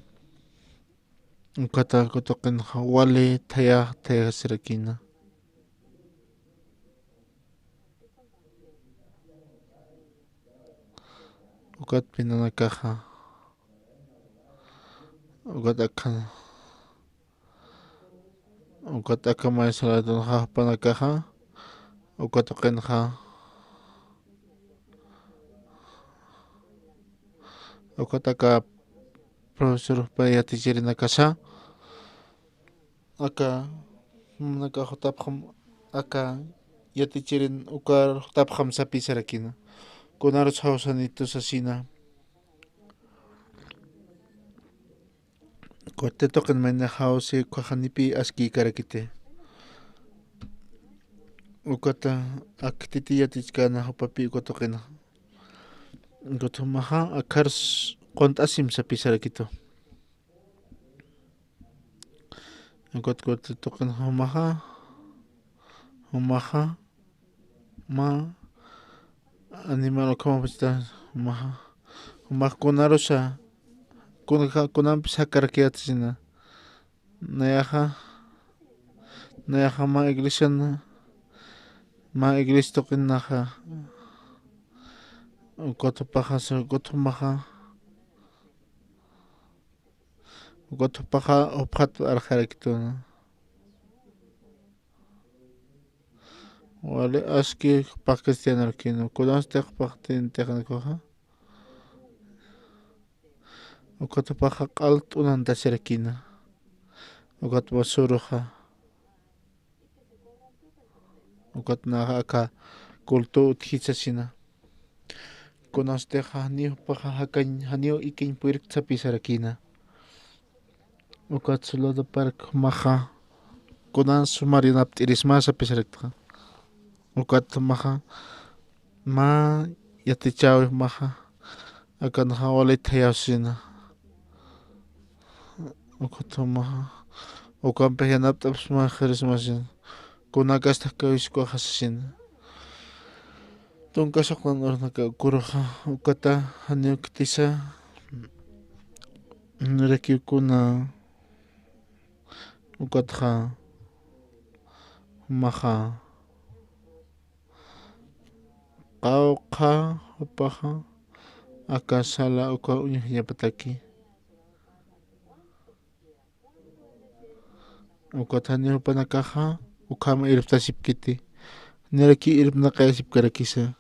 ukata kutuqinqa wali thayasirakina ukat pinanakaqa ukat aka maesalatunqa panakaqa uka tuqinqa ukataka profesor yatichirinakasha aka naka hutapqam aka yatichirin uka hutapqam sapisarakina kunarus hawsanitus asina kutte tuqin mayna hawsi qhanipi aski karakite ukata aktiti yatichkana hupapi uka tuqina kutumaqa akars qontasim sapisarakito ukata tuqin humaqa ma animal ukamapachita humaq kunarusa kunanpis hakarkiyatasina nayaqa ma iglesia tuqinaqa ukatupaqa upqata arqarakituna wale aski pakristianarkina kunastiq paqtintiqnakuqa ukatupaqa q'alt'unantasirakina ukata basuruqa ukatnaqa aka culto utqhisasina kunastiqa haniupaqa haniu ikin puriqta sapisarakina ukata Solado Parque maqa kunan sumarina pt'irisma sapisaraktaqa ukata maqa ma yatichawi maqa akanaqa wali thayasina ukata maqa ukanpik yanapt'apas maqarismasina kunakastaq kawishku hasasina tunkasuqman uranaqa ukuruqa ukata haniuktisa rikiykuna ukataqa maqa qawqa upaqa aka sala uka uñuqllapataki ukata haniupanakaqa ukama iriptasipkiti niraki iripnaqayasipkarakisa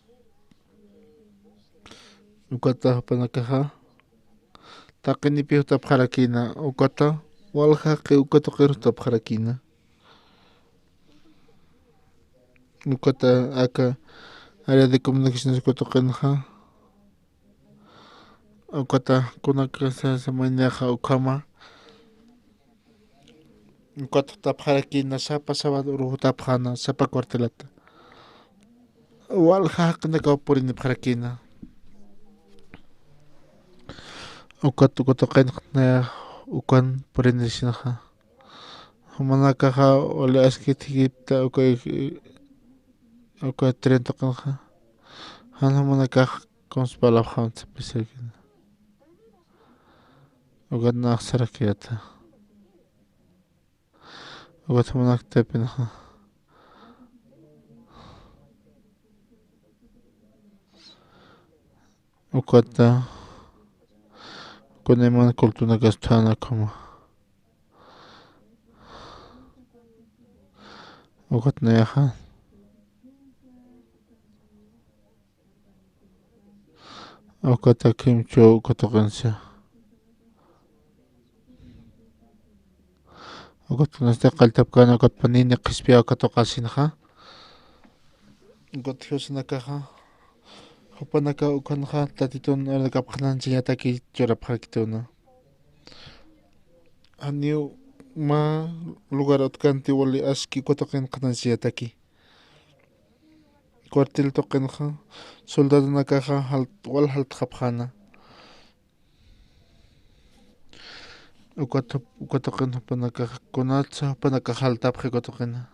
ukata panakaqa taqinipi hutapqarakina ukata walhaqi ukatuqi hutapqarakina ukata aka área de comunicaciones kutuqinqa ukata kunaka mayniaqa ukama Cuatro tapjarakina sapa sábado ruhu tapjana sapa cuartelata. Wal haqna kaupurini pjarakina. Ukwatu kutoqina ukwan purini sinaja. Humanakaja ole askitijita ukay tren toqinaja. Han humanakaja konspalabjan tsapisakina. Ukat naqsarakiyata. Ukat humanak tepinaja. Ukwata kuneman kultuna gastana como. Ukat nayaja. Ukata kimcho kutoqinsa. Ukat nasta qaltapkana ukat panini qispia ukatoqasinaja. Ukat hiusanakaja. Hupanaka ukanaja tatitun kapqanancha yataki churapqakituna. Aniu ma lugar utkanti wali aski kutoqin qanancha yataki. Cuartel toqinaja soldado nakaja wal haltqapqana. Ukatoqin hupanakaja kunatsa hupanaka haltapqi kutoqina.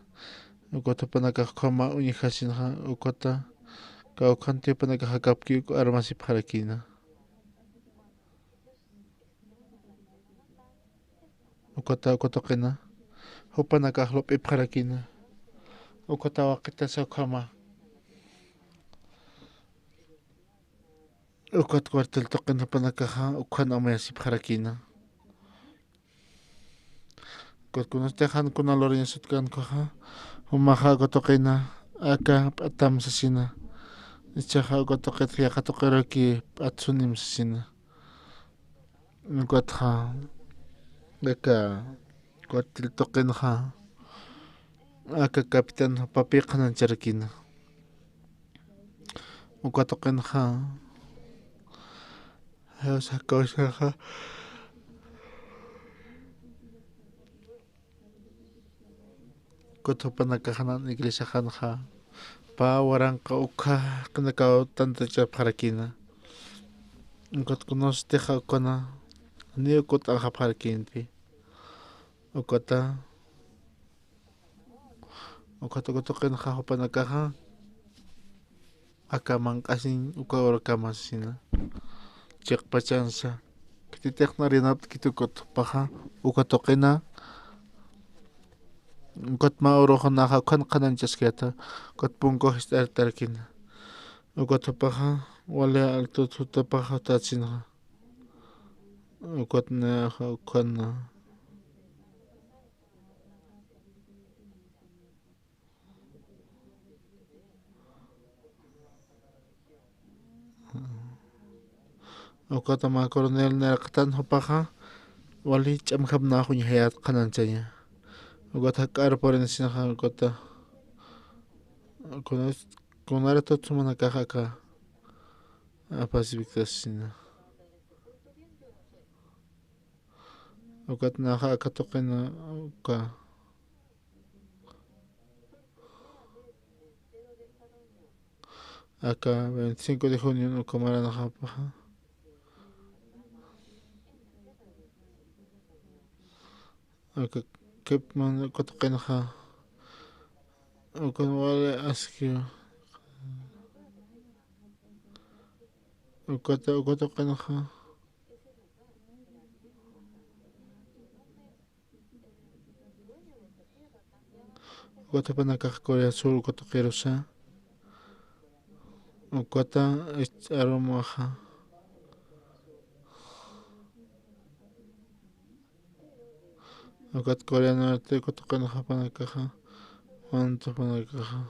Ukata hupanaka qoma uñijasinaja ukata kawqanti hupanaka kapki armasipqarakina. Ukata kutoqina hupanaka lop'ipqarakina. Ukata waqita sawqama. Ukat cuartel toqin hupanakaja ukhan amayasipqarakina. Kutkunastejan kunalorin sutkankaja humaja kutoqina aka p'atam sasina. Ichaja ukatoqit yaqa toqiraki p'atsunim sasina. Ukatja aka cuartel toqinaja aka capitán papiqa charakina. Ukatoqinaja sakawshaja kuthupanakaja iglesiajanaja pa waranqa ukha qinakaw tantachapqarakina. Ukatkunasteja ukana ni ukut'aqapqarakinpi. Ukata kutoqinaja hupanakaja aka manq'asin uka urakama sina. Chiqpachansa kititiqna rinapti kitukutpaja ukatoqina ukatma urujunaja ukhan qananchasketa ukatpunku tarkina. Ukatupaja wali altututapaja tatsinja. Ukatnayaja ukhana. Ukatama coronel nerqtan hupaja wali ch'amjapna huñajayat qananchaña. Ukata k'arpurin sinaja ukata kunara tutsumanacaja aka Pacífica sina. Ukatnaja aka toqina uka aka 25 de junio ukamaranaja paja. Aka kepman ukatoqinaja ukan wali askio ukatoqinaja ukatapanakaja Corea Sur ukatoqirusa ukata arumaja ukat Corea Norte ukatoqinaja panakaja wanto panakaja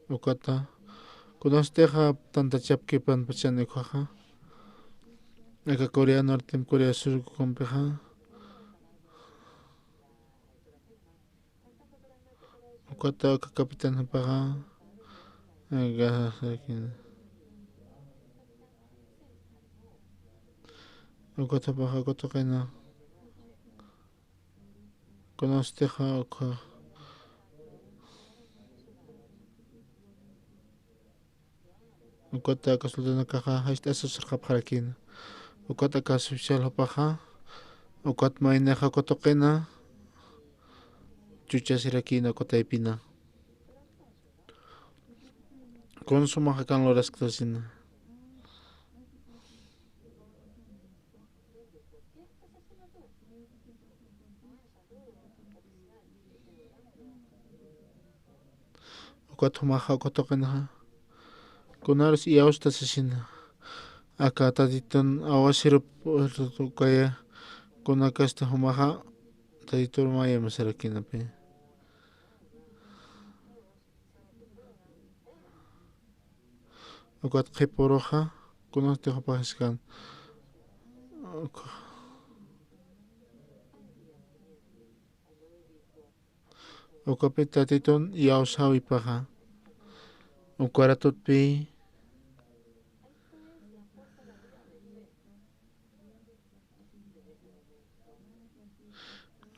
ukata kunasteja tantachapkipan pachanikujaja aka Corea Norte Corea Sur kukunpiqa ukata aka capitán paqa ukata paqa kutoqina Conosteja uka ukata kasultana kaja hasta asusarqa pharakina ukata kasushal hapaja ukat mayneja kotoqina chuchasirakina kotaypina consumaja kan lorasqtasina ukat humaja kotoqinaja kunaris iawstasasina aka tatitan awasirup kaya kunakasta humaja tatitur maya masarakinapi ukat qhipuruja kunaste hapajaskan ukapi tatitun iawsawipaja ukaratutpi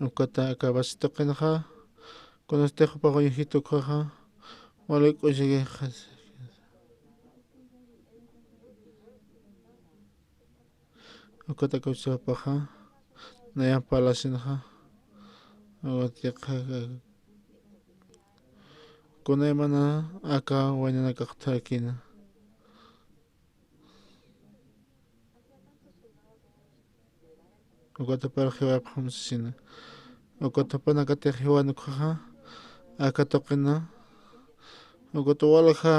ukata aka basitoqinaja kunaste hapaquyujitukjaja walik usigeja ukata kawsapaja nayan palasinaja awatiqa kunay mana aka wañunakaqtarakina ukata parajiwapaqmusasina ukata panakatiq hiwanukjaja aka toqina ukata walakja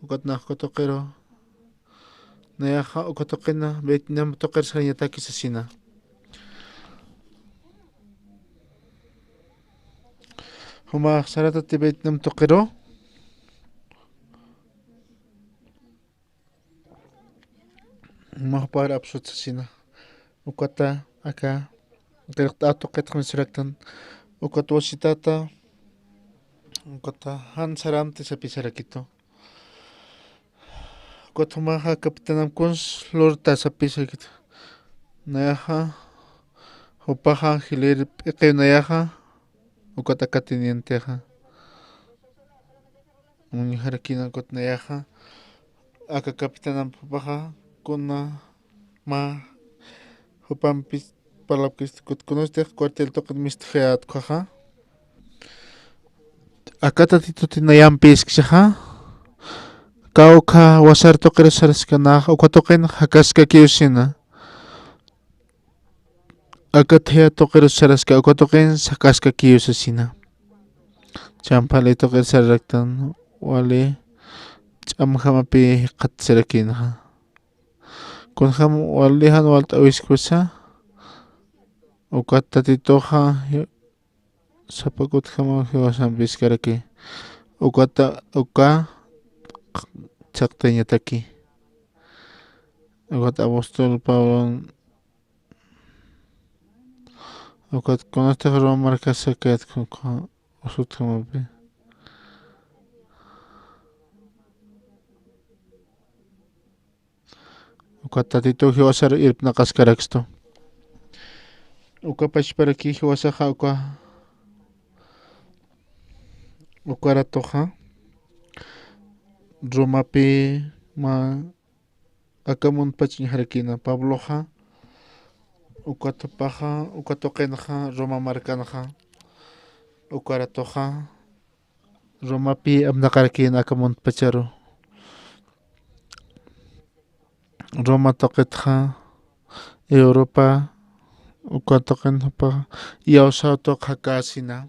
ukata naqka toqero nayaja ukatoqina Vietnam toqersaqñatakisasina humaq saratati Vietnam toqero humaq para absutsasina ukata aka qillqta toqetqa misiraktan ukata wasitata ukata hansaramanta sapisarakito ukata humaqa capitanaman consulorta sapisarakito nayaja upaja hilir p'iqi nayaja ukata katenienteja uñajarakina ukata nayaja aka capitanampapaja kuna ma hupanpis parlapkis kunastiq cuartel toqeta mistijayatqaja akata tituti nayanpi iskishaja kawka wasar toqero saraskanaj uka toqina hakaska kiyusina akataya toqero saraska uka toqin sakaska kiyusasina champali toqero sararaktan wali ch'amjamapi qatisarakinja kunjam walijan walt'awiskusa ukata tituja sapakutjama hiwasanpi iskaraki ukata uka chaqtañataki ukata apostol Pablo ukata kunastiq Roma markasa kayatqa usutjamapi ukata tituj hiwasar irp'naqaskaraksto ukapash paraki hiwasaqa ukaratoqa Romapi ma akamunpacha ñajarakina Pabloqa ukatapaja ukatoqinaqa Roma markanaqa ukaratoqa Romapi apnaqarakina akamunpacharu Roma toqetqa Europa ukatoqinaqa yawsatuqa kasina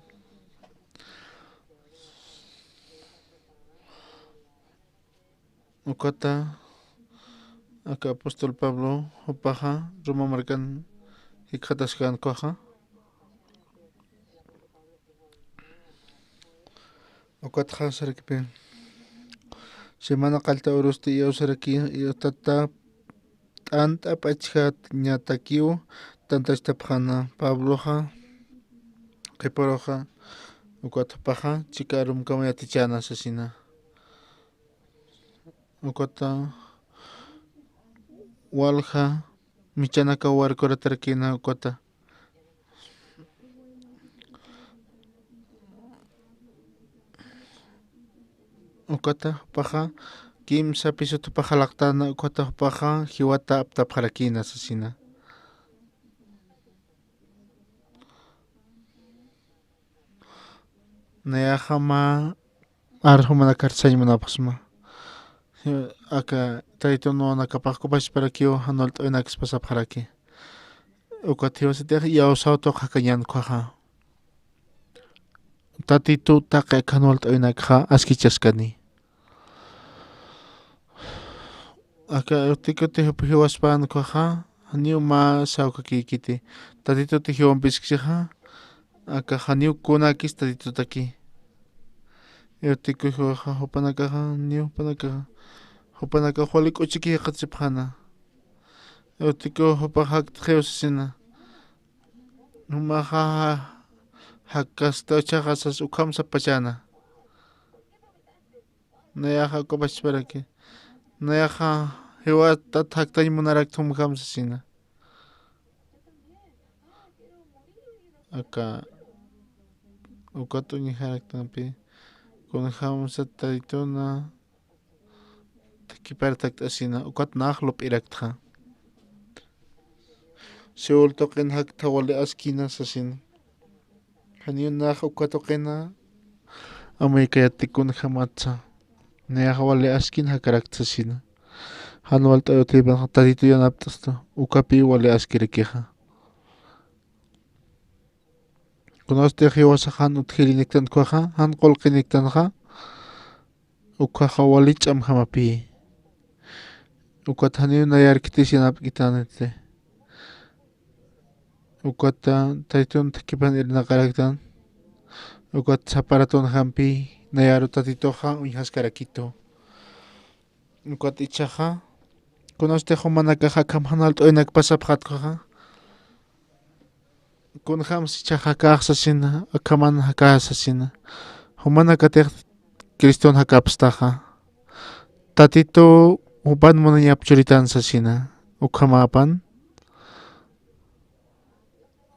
ukata aka apostol Pablo upaja Roma markan hikqatasqankuqa ukataqa sarakipi semana qalta urusta yawsaraki tata t'anta p'achqa ñatakiw tantashtapaqa Pabloqa qipuruqa ukatapaqa chikarum kama yatichana sasina ukata walha michanaka warkuratarkina ukata paja kimsa pisutupaja llaqtana ukatapaja jiwata aptapaqarakina sasina nayaja ma arjumana karchaymunapaqsma aka taytunu nakapaqkupash para kiwa hanol t'uynakis pasapaqaraki ukatiwasitej yawsawtuq hakañankwaja tatitu taqe kanol t'uynakja askichaskani aka utikuti hiwaspanankwaja haniw ma sawkakikiti tatituti hiwanpiskija aka haniw kunakis tatitutaki utikujuja hupanakaja niwpanakaja hupanaka wali k'uchiki qatsipajana utiku hupaja qhiwsisina humaja hakasta sas ukham sapachana nayaja ukapash paraki nayaja hiwata thaqtaymunarak thumjam sasina aka ukatuñi haraktanpi kunjamsa taytuna kipartakt'asina ukat naqlup iraktja siwiltuqin hak wali askina sasina haniw naq ukatuqina amaykayatikuna nayaja wali askin hakaraktsasina hanwal t'uyutipan tatitu yanapt'ustu ukapi wali askirikija kunawstej hiwasaq han utjiliniktankwaja han qullqiniktanja ukjaja wali ch'amjamapi ukata haniw nayarkitish yanap'kitanete ukata taytuna takipan irinaqaraktan ukata saparatunajampi nayaru tatituja uñaskarakito ukata ichaja kunawstej humanakaja kam hanal t'uynak pasapaqatkaja kunjamsi ichaja kaqsasina akamana hakasasina humanakatej Cristona hakapastaja tatitu upan munayapchuritan sasina ukhamapan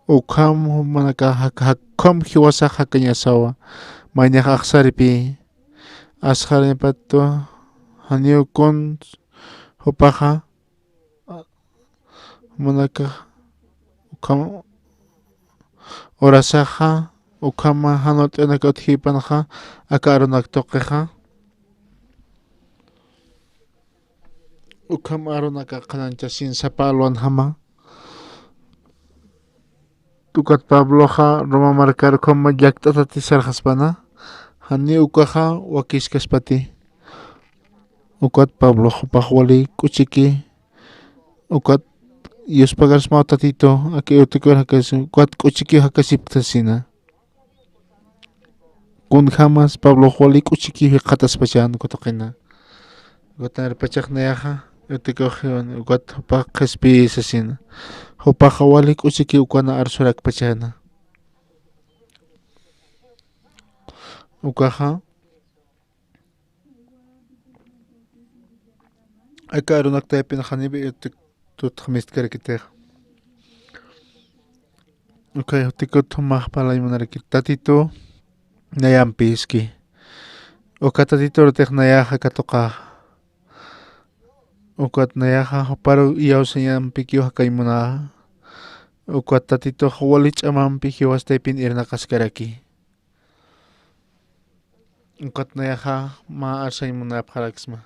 ukham humanaka hakkam hiwasaq hakañasawa mayñaq aqsaripi asqaripatu haniw kun hupaja humanaka ukham orasaja ukhama hanol t'uynaka utjipanaja aka arunak tuqiqa ukham arunaka qananchasin sapa alwanjama ukat Pabloja Roma marcarkoma llaqt'atati sarqaspana haniw ukaja wakishkaspati ukat Pablo hupaq wali k'uchiki ukat Diospagasma tatito aki utikur hakasun ukat k'uchiki hakasiptasina kunjamas Pablo wali k'uchiki qataspachan kutuqina ukatar pachaq nayaja utikujiwan ukat hupaq qispi sasina hupaqa wali k'uchiki ukana arsurakpachana ukaja aka arunaktaypina hanipi tutaq mistkarkitej ukay utikut humaq palaymunarki tatitu nayanpiski uka tatitu urtej nayaja katuqa ukat nayaja huparu yawsañanpi kiwaq kaymunaqa ukat tatitu wali ch'amanpi hiwastaypin irinaqaskaraki ukat nayaja ma arsaymunapaqaraqsma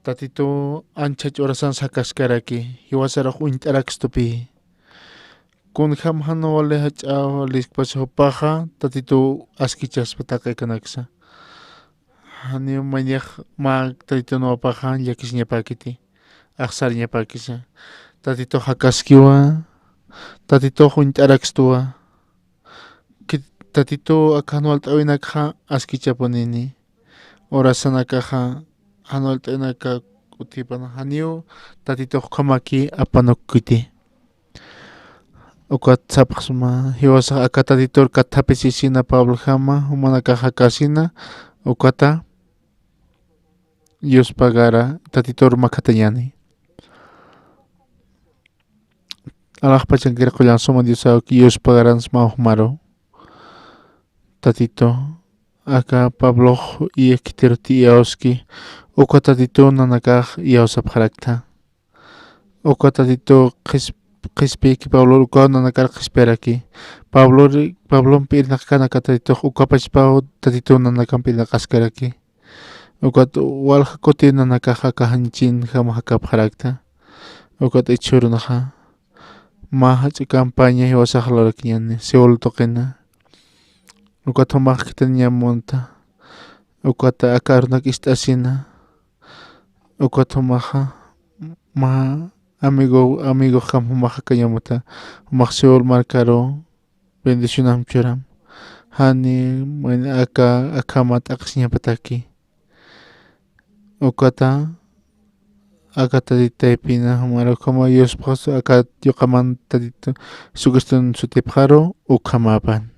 tatitu ancha ch'urasan sakaskaraki hiwasaraq unt'araqstupi kunjam hana wali hach'awalispacha hupaqa tatitu askichaspa taqaykanaksa haniw mayñaq ma tatitunuwapaqa llakisñapakiti aqsarñapakisa tatitu hakaskiwa tatitu hunt'araqstuwa tatitu aka hanwal t'uynakja askichapunini orasanakaja hanwal t'uynaka utipana haniw tatitu qhamaki apanukkiti ukat sapaqsma hiwasaq aka tatitur kathapisisina Pablo jama humanakaja kasina ukata Dios pagara tatitur makatañani alaqpachan kirquyan suma Dios pagarán maro tatito aka Pablo y ekitiruti yaoski uka tatito nanakaj yaosapjarakta uka tatito qispiki Pablo uka nanakar qisperaki Pablo pirnaqkana tatito ukapachpa tatito nanakan pirnaqaskaraki ukat walqa kuti nanakaja kahanchin hamahakapjarakta ukat ichurnaja maha campaña wasaqlarakiñani Seúl toqina ukata majkitañamunta ukata akarnak istasina ukata maja amigo ham maja kañamuta maj Seúl marcaro bendición churam hani akamat aqsñapataki ukata akataditaypina maro como Dios paso aka yoqaman tadito sugestion sutipjaro ukamapan